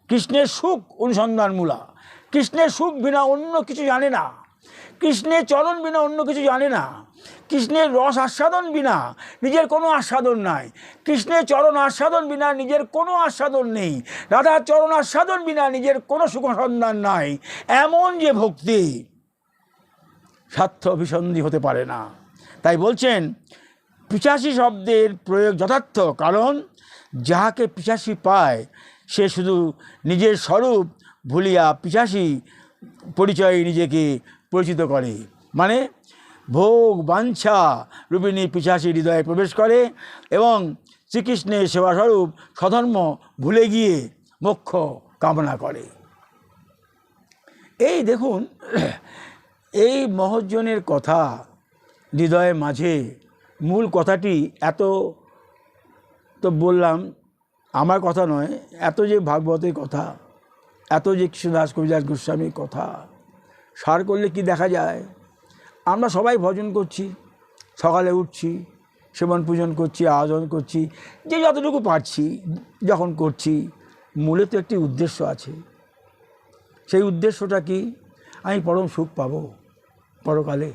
কৃষ্ণের সুখ অনুসন্ধান মূলা, কৃষ্ণের সুখ বিনা অন্য কিছু জানে না, কৃষ্ণের চরণ বিনা অন্য কিছু জানে না, কৃষ্ণের রস আস্বাদন বিনা নিজের কোনো আস্বাদন নাই, কৃষ্ণের চরণ আস্বাদন বিনা নিজের কোনো আস্বাদন নেই, রাধার চরণ আস্বাদন বিনা নিজের কোনো সুখসন্ধান নাই, এমন যে ভক্তি স্বার্থ অভিসন্ধি হতে পারে না। তাই বলছেন পিশাচী শব্দের প্রয়োগ যথার্থ, কারণ যাহাকে পিশাচী পায় সে শুধু নিজের স্বরূপ ভুলিয়া পিশাচী পরিচয়ে নিজেকে পরিচিত করে, মানে ভোগ বাঞ্ছা রূপিণী পিশাচী হৃদয়ে প্রবেশ করে এবং শ্রীকৃষ্ণের সেবাস্বরূপ স্বধর্ম ভুলে গিয়ে মোক্ষ কামনা করে। এই দেখুন, এই মহজ্জনের কথা হৃদয়ের মাঝে মূল কথাটি এত তো বললাম, আমার কথা নয়, এত যে ভাগবতের কথা, এত যে কৃষ্ণদাস কবিদাস গোস্বামীর কথা সার করলে কি দেখা যায়? আমরা সবাই ভজন করছি, সকালে উঠছি, সেবন পূজন করছি, আয়োজন করছি, যে যতটুকু পারছি যখন করছি, মূলে তো একটি উদ্দেশ্য আছে। সেই উদ্দেশ্যটা কি? আমি পরম সুখ পাবো পরকালে।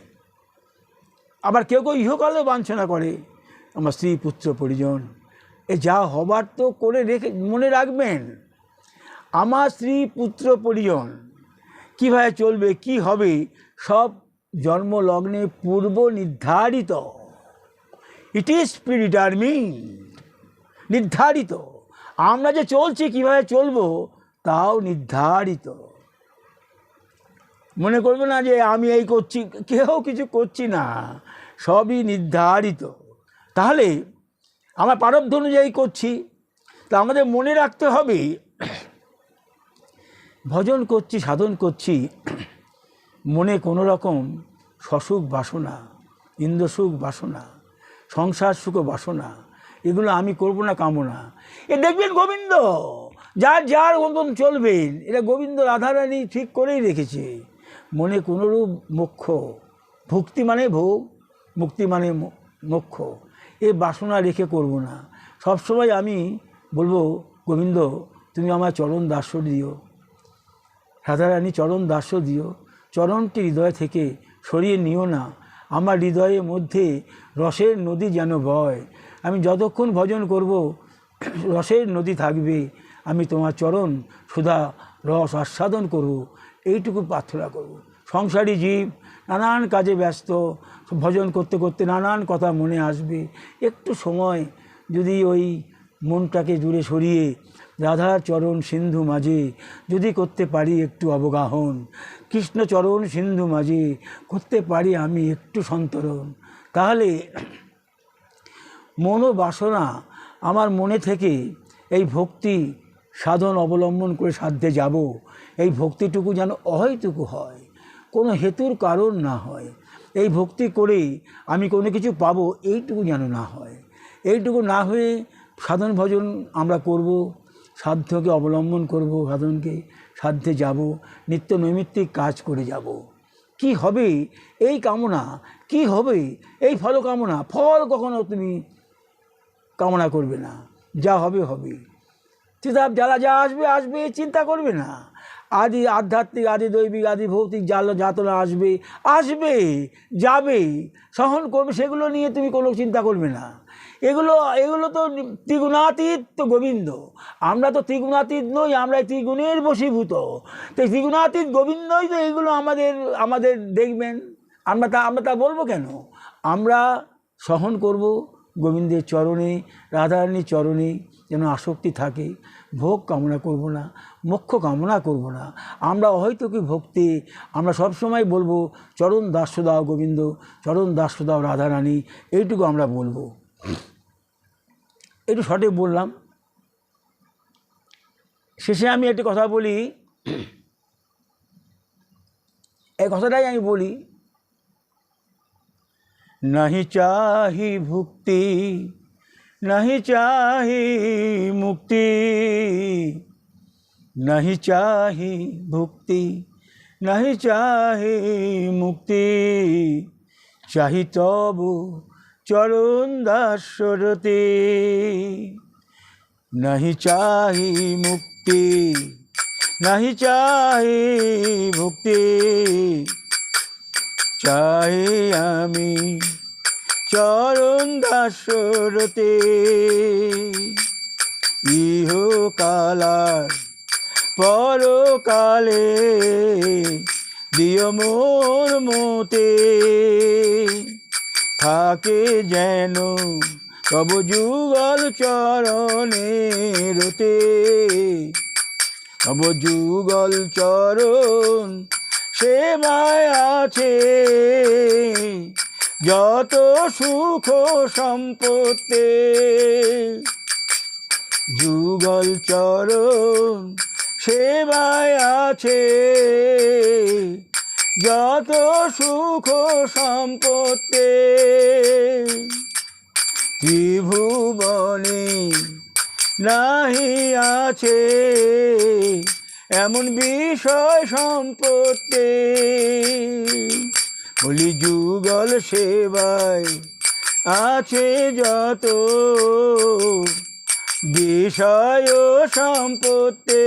আবার কেউ কেউ ইহকালেও বাঞ্ছনা করে আমার স্ত্রী পুত্র পরিজন, এ যা হবার তো করে রেখে মনে রাখবেন, আমার স্ত্রী পুত্র পরিজন কীভাবে চলবে, কি হবে, সব জন্মলগ্নে পূর্ব নির্ধারিত। ইট ইজ প্রিডিটারমিন্ড, নির্ধারিত। আমরা যে চলছি, কীভাবে চলবো, তাও নির্ধারিত। মনে করবে না যে আমি এই করছি, কেউ কিছু করছি না, সবই নির্ধারিত। তাহলে আমরা প্রারব্ধ অনুযায়ী করছি। তা আমাদের মনে রাখতে হবে, ভজন করছি, সাধন করছি, মনে কোনো রকম সসুখ বাসনা, ইন্দ্রসুখ বাসনা, সংসার সুখ বাসনা, এগুলো আমি করব না কামনা। এ দেখবেন গোবিন্দ যার যার মতন চলবেন, এটা গোবিন্দ রাধারানী ঠিক করেই রেখেছে। মনে কোনোরূপ মোক্ষ, ভক্তি মানে ভোগ, মুক্তি মানে মোক্ষ, এ বাসনা রেখে করব না। সবসময় আমি বলবো, গোবিন্দ তুমি আমার চরণ দাস্য দিও, রাধারানী চরণ দাস্য দিও, চরণটি হৃদয় থেকে সরিয়ে নিও না। আমার হৃদয়ের মধ্যে রসের নদী যেন বয়, আমি যতক্ষণ ভজন করব রসের নদী থাকবে, আমি তোমার চরণ সুধা রস আস্বাদন করব, এইটুকু প্রার্থনা করব। সংসারী জীব নানান কাজে ব্যস্ত, ভজন করতে করতে নানান কথা মনে আসবে। একটু সময় যদি ওই মনটাকে দূরে সরিয়ে রাধার চরণ সিন্ধু মাঝে যদি করতে পারি একটু অবগাহন, কৃষ্ণ চরণ সিন্ধু মাঝে করতে পারি আমি একটু সন্তরণ, তাহলে মনোবাসনা আমার মনে থেকে এই ভক্তি সাধন অবলম্বন করে সাধ্যে যাব। এই ভক্তিটুকু যেন অহেতুকু হয়, কোনো হেতুর কারণ না হয়। এই ভক্তি করে আমি কোনো কিছু পাবো, এইটুকু যেন না হয়। এইটুকু না হয়ে সাধন ভজন আমরা করব, সাধ্যকে অবলম্বন করব, সাধনকে সাধ্যে যাব, নিত্য নৈমিত্তিক কাজ করে যাব। কি হবে এই কামনা, কি হবে এই ফল কামনা, ফল কখনো তুমি কামনা করবে না, যা হবে হবে। চিতাব জ্বালা যা আসবে আসবে, চিন্তা করবে না। আদি আধ্যাত্মিক, আদি দৈবিক, আদি ভৌতিক যাতনা আসবে আসবে যাবে, সহন করবে, সেগুলো নিয়ে তুমি কোনো চিন্তা করবে না। এগুলো তো ত্রিগুণাতীত তো গোবিন্দ, আমরা তো ত্রিগুণাতীত নই, আমরা ত্রিগুণের বশীভূত। তো ত্রিগুণাতীত গোবিন্দই তো এগুলো আমাদের দেখবেন। আমরা তা বলবো কেন? আমরা সহন করব গোবিন্দের চরণে, রাধারানীর চরণে যেন আসক্তি থাকে। ভোগ কামনা করব না, মোক্ষ কামনা করব না। আমরা হয়তো কি ভক্তি, আমরা সবসময় বলবো চরণ দাস্য দাও গোবিন্দ, চরণ দাস্য দাও রাধারানী, এইটুকু আমরা বলবো। একটু শর্টে বললাম। শেষে আমি একটি কথা বলি, এই কথাটাই আমি বলি, नहीं चाही भुक्ति नहीं चाही मुक्ति, नहीं चाही भुक्ति नहीं चाही मुक्ति, चाही तबु चरण दासरते। नहीं चाही मुक्ति नहीं चाही भुक्ति, চাই আমি চরণ দাসরতে। ইহকালার পরকালে দিও মোর মতে, থাকে যেন তব যুগল চরণে রতে। তব যুগল চরণ সেবায় আছে যত সুখ সম্পত্তি। যুগল চরণ সেবায় আছে যত সুখ সম্পত্তি। ত্রিভুবনে নাহি আছে এমন বিষয় সম্পত্তি, বলি যুগল সেবায় আছে যত বিষয় সম্পত্তি।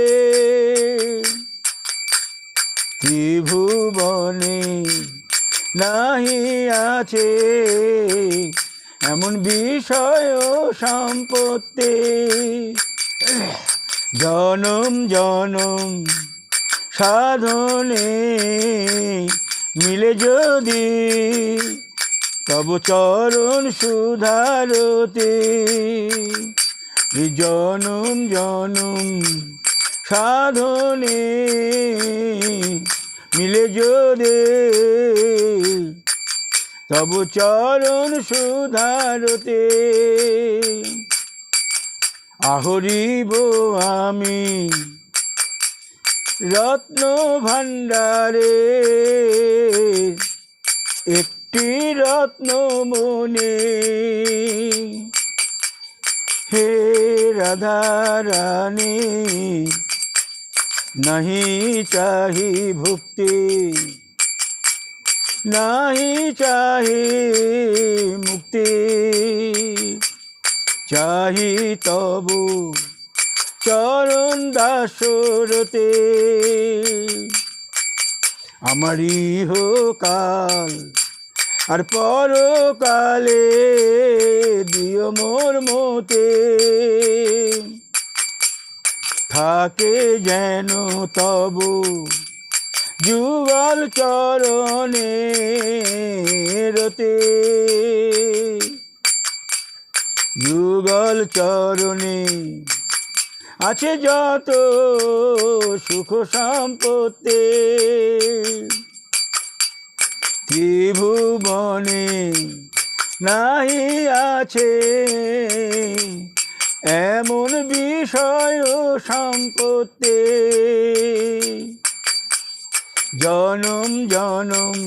ত্রিভুবনে নাহি আছে এমন বিষয় সম্পত্তি। জনম জনম সাধনে মিলে যদি তব চরণ সুধারতে। জনম জনম সাধনে মিলে যদি তব চরণ সুধারতে। আহরিব আমি রত্ন ভাণ্ডারে একটি রত্ন মনে। হে রাধা রানী নাহি চাহি ভক্তি নাহি চাহি মুক্তি, চাহি তবু চরণ দাসরতে। আমার ইহকাল আর পরকালে দিও মোর মতে, থাকে যেন তবু যুগল চরণে রতে। যুগল চরণে আছে যত সুখ সম্পত্তি। ত্রিভুবনে নাহি আছে এমন বিষয় সম্পত্তি। জনম জনম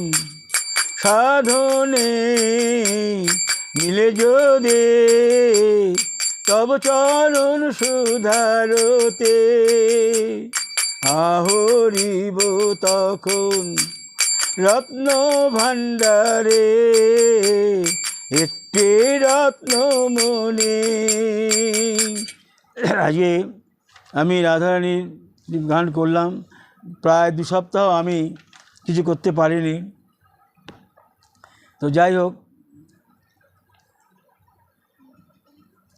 সাধনে মিলে যদি তব চরণ সুধারতে। আহরিব তখন রত্ন ভাণ্ডারে একটি রত্ন মনে। আজকে আমি রাধারানীর গান করলাম, প্রায় 2 সপ্তাহ আমি কিছু করতে পারিনি। তো যাই হোক,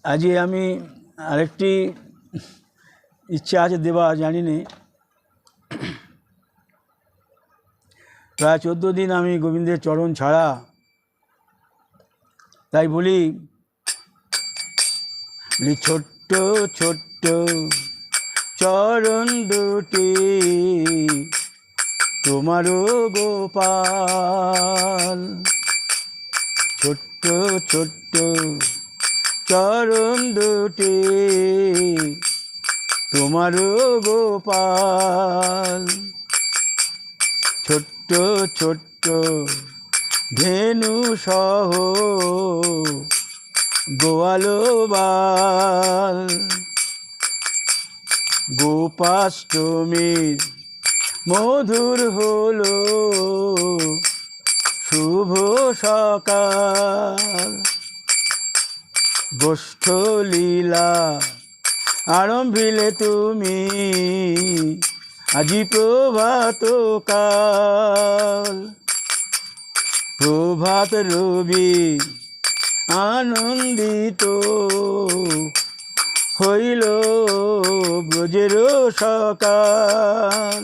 আজকে আমি আরেকটি ইচ্ছা আছে দেওয়া, জানি না। প্রায় 14 দিন আমি গোবিন্দের চরণ ছাড়া, তাই বলি ছোট্ট ছোট্ট চরণ দুটি তোমারও গোপাল। ছোট্ট ছোট্ট চরণ দুটি তোমারও গোপাল। ছোট্ট ছোট্ট ধেনু সহ গোয়ালো বাল, গোপাষ্টমীর মধুর হলো শুভ সকাল। গোষ্ঠ লীলা আরম্ভিলে তুমি আজি প্রভাত কাল। প্রভাত রবি আনন্দিত হইল ব্রজের সকাল।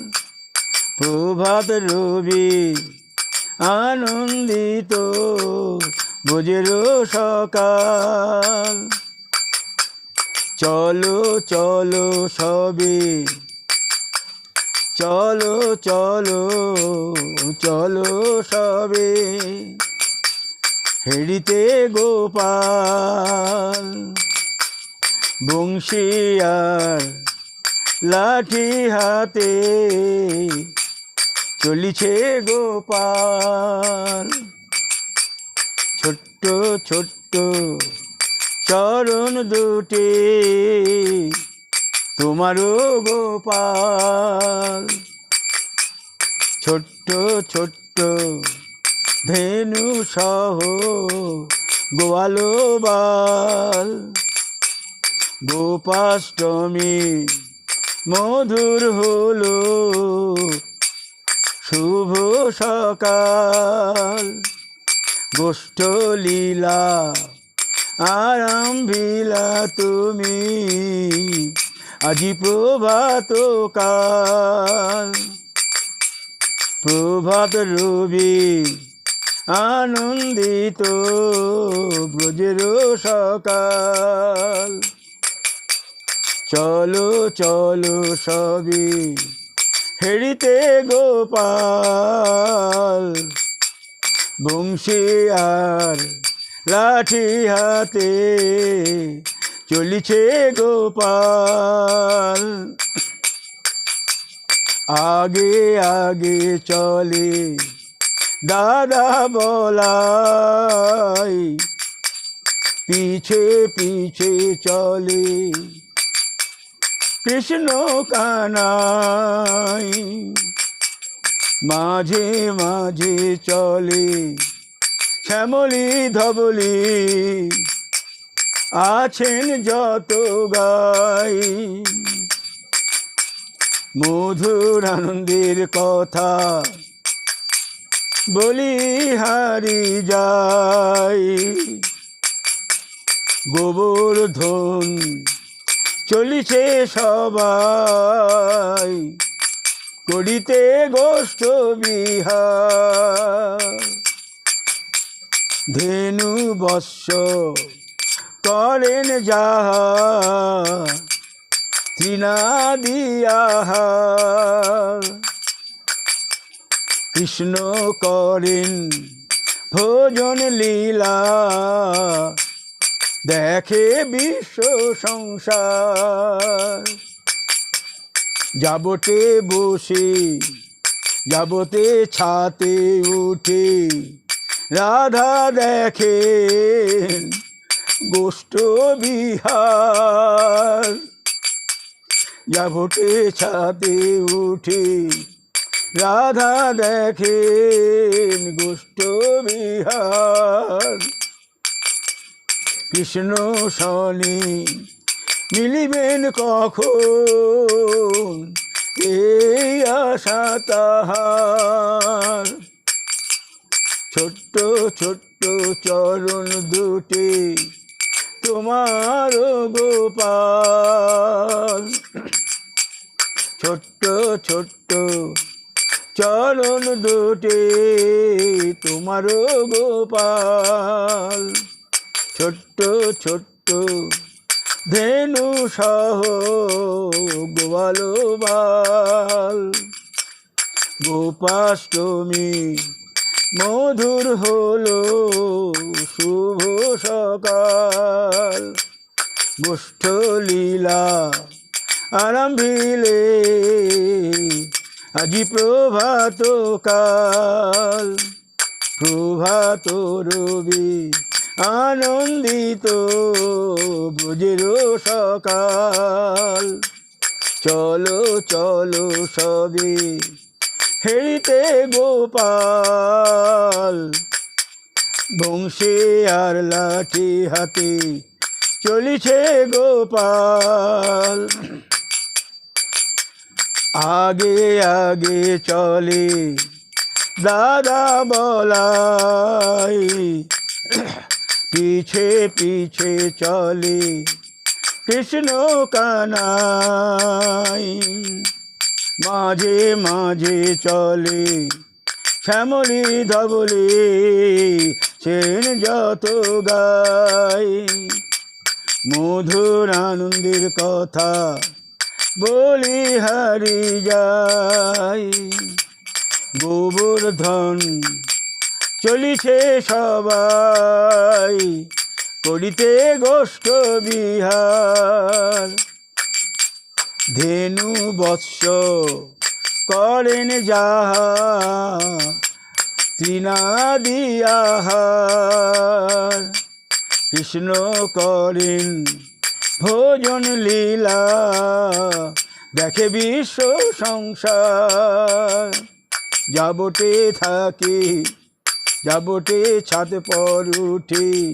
প্রভাত রবি আনন্দিত ব্রজের সকাল। চলো চলো সবে, চলো চলো চলো সবে, হেরিতে গোপাল। বংশী আর লাঠি হাতে চলিছে গোপাল। ছোট্ট ছোট্ট চরণ দুটি তোমারও গোপাল। ছোট্ট ছোট্ট ধেনু সহ গোয়ালো বাল। গোপাষ্টমী মধুর হলো শুভ সকাল। গোষ্ঠ লীলা আরম্ভিলা তুমি আজি প্রভাত কাল। প্রভাত রবি আনন্দিত ব্রজের সকাল। চলো চলো সবি, হেরিতে গোপাল। বংশী আর লাঠি হাতে চলিছে গোপাল। আগে আগে চলে দাদা বলাই, পিছে পিছে চলে কৃষ্ণ কানাই। মাঝে মাঝে চলে শ্যামলী ধবলি, আছেন যত গাই। মধুর আনন্দের কথা বলি হারি যাই। গোবর্ধন চলিছে সবাই করিতে গোষ্ঠ বিহার। ধেনু বৎস করেন যাহা তৃণাদিয়াহার। কৃষ্ণ করেন ভোজন লীলা, দেখে বিশ্ব সংসার। যাবতে বসে যাবতে ছাতে উঠে রাধা দেখেন গোষ্ঠ বিহার। যাবতে ছাতে উঠে রাধা দেখেন গোষ্ঠ বিহার। কৃষ্ণ শনি মিলিবেন কখন, এই আশা তাহার। ছোট্ট ছোট্ট চরণ দুটি তোমার গোপাল। ছোট্ট ছোট্ট চরণ দুটি তোমার গোপাল। ছোট্ট ছোট্ট ধেনু সহ গোয়ালো বাল। গোপাষ্টমী মধুর হলো শুভ সকাল। গোষ্ঠ লীলা আরম্ভিলে আজি প্রভাত কাল, প্রভাত রবি আনন্দিত ব্রজের সকাল। চলো চলো সবে হেরিতে গোপাল, বংশী আর লাঠি হাতে চলিছে গোপাল। আগে আগে চলে দাদা বলাই, পিছে পিছে চলে কৃষ্ণ কানাই। মাঝে মাঝে চলে শ্যামলী ধবলি, সেন যত গাই। মধুর আনন্দের কথা বলি হারি যাই। গোবর্ধন চলিছে সবাই, করিতে গোষ্ঠ বিহার। ধেনু বৎস করেন যাহা, তৃণাদি আহার। কৃষ্ণ করেন ভোজন লীলা, দেখে বিশ্ব সংসার। যাবটে থাকি যাবটে ছাদ পর উঠি,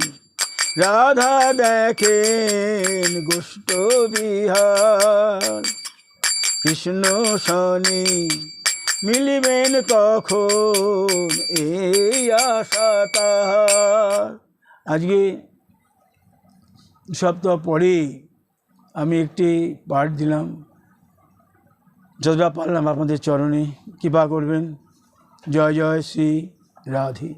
রাধা দেখেন গোষ্ঠ বিহার। কৃষ্ণ শনি মিলিবেন কখন, এই আশা তাহার। আজকে সপ্তাহ পরে আমি একটি পাঠ দিলাম, যতটা পারলাম আপনাদের চরণে কৃপা করবেন। জয় জয় শ্রী রাধে।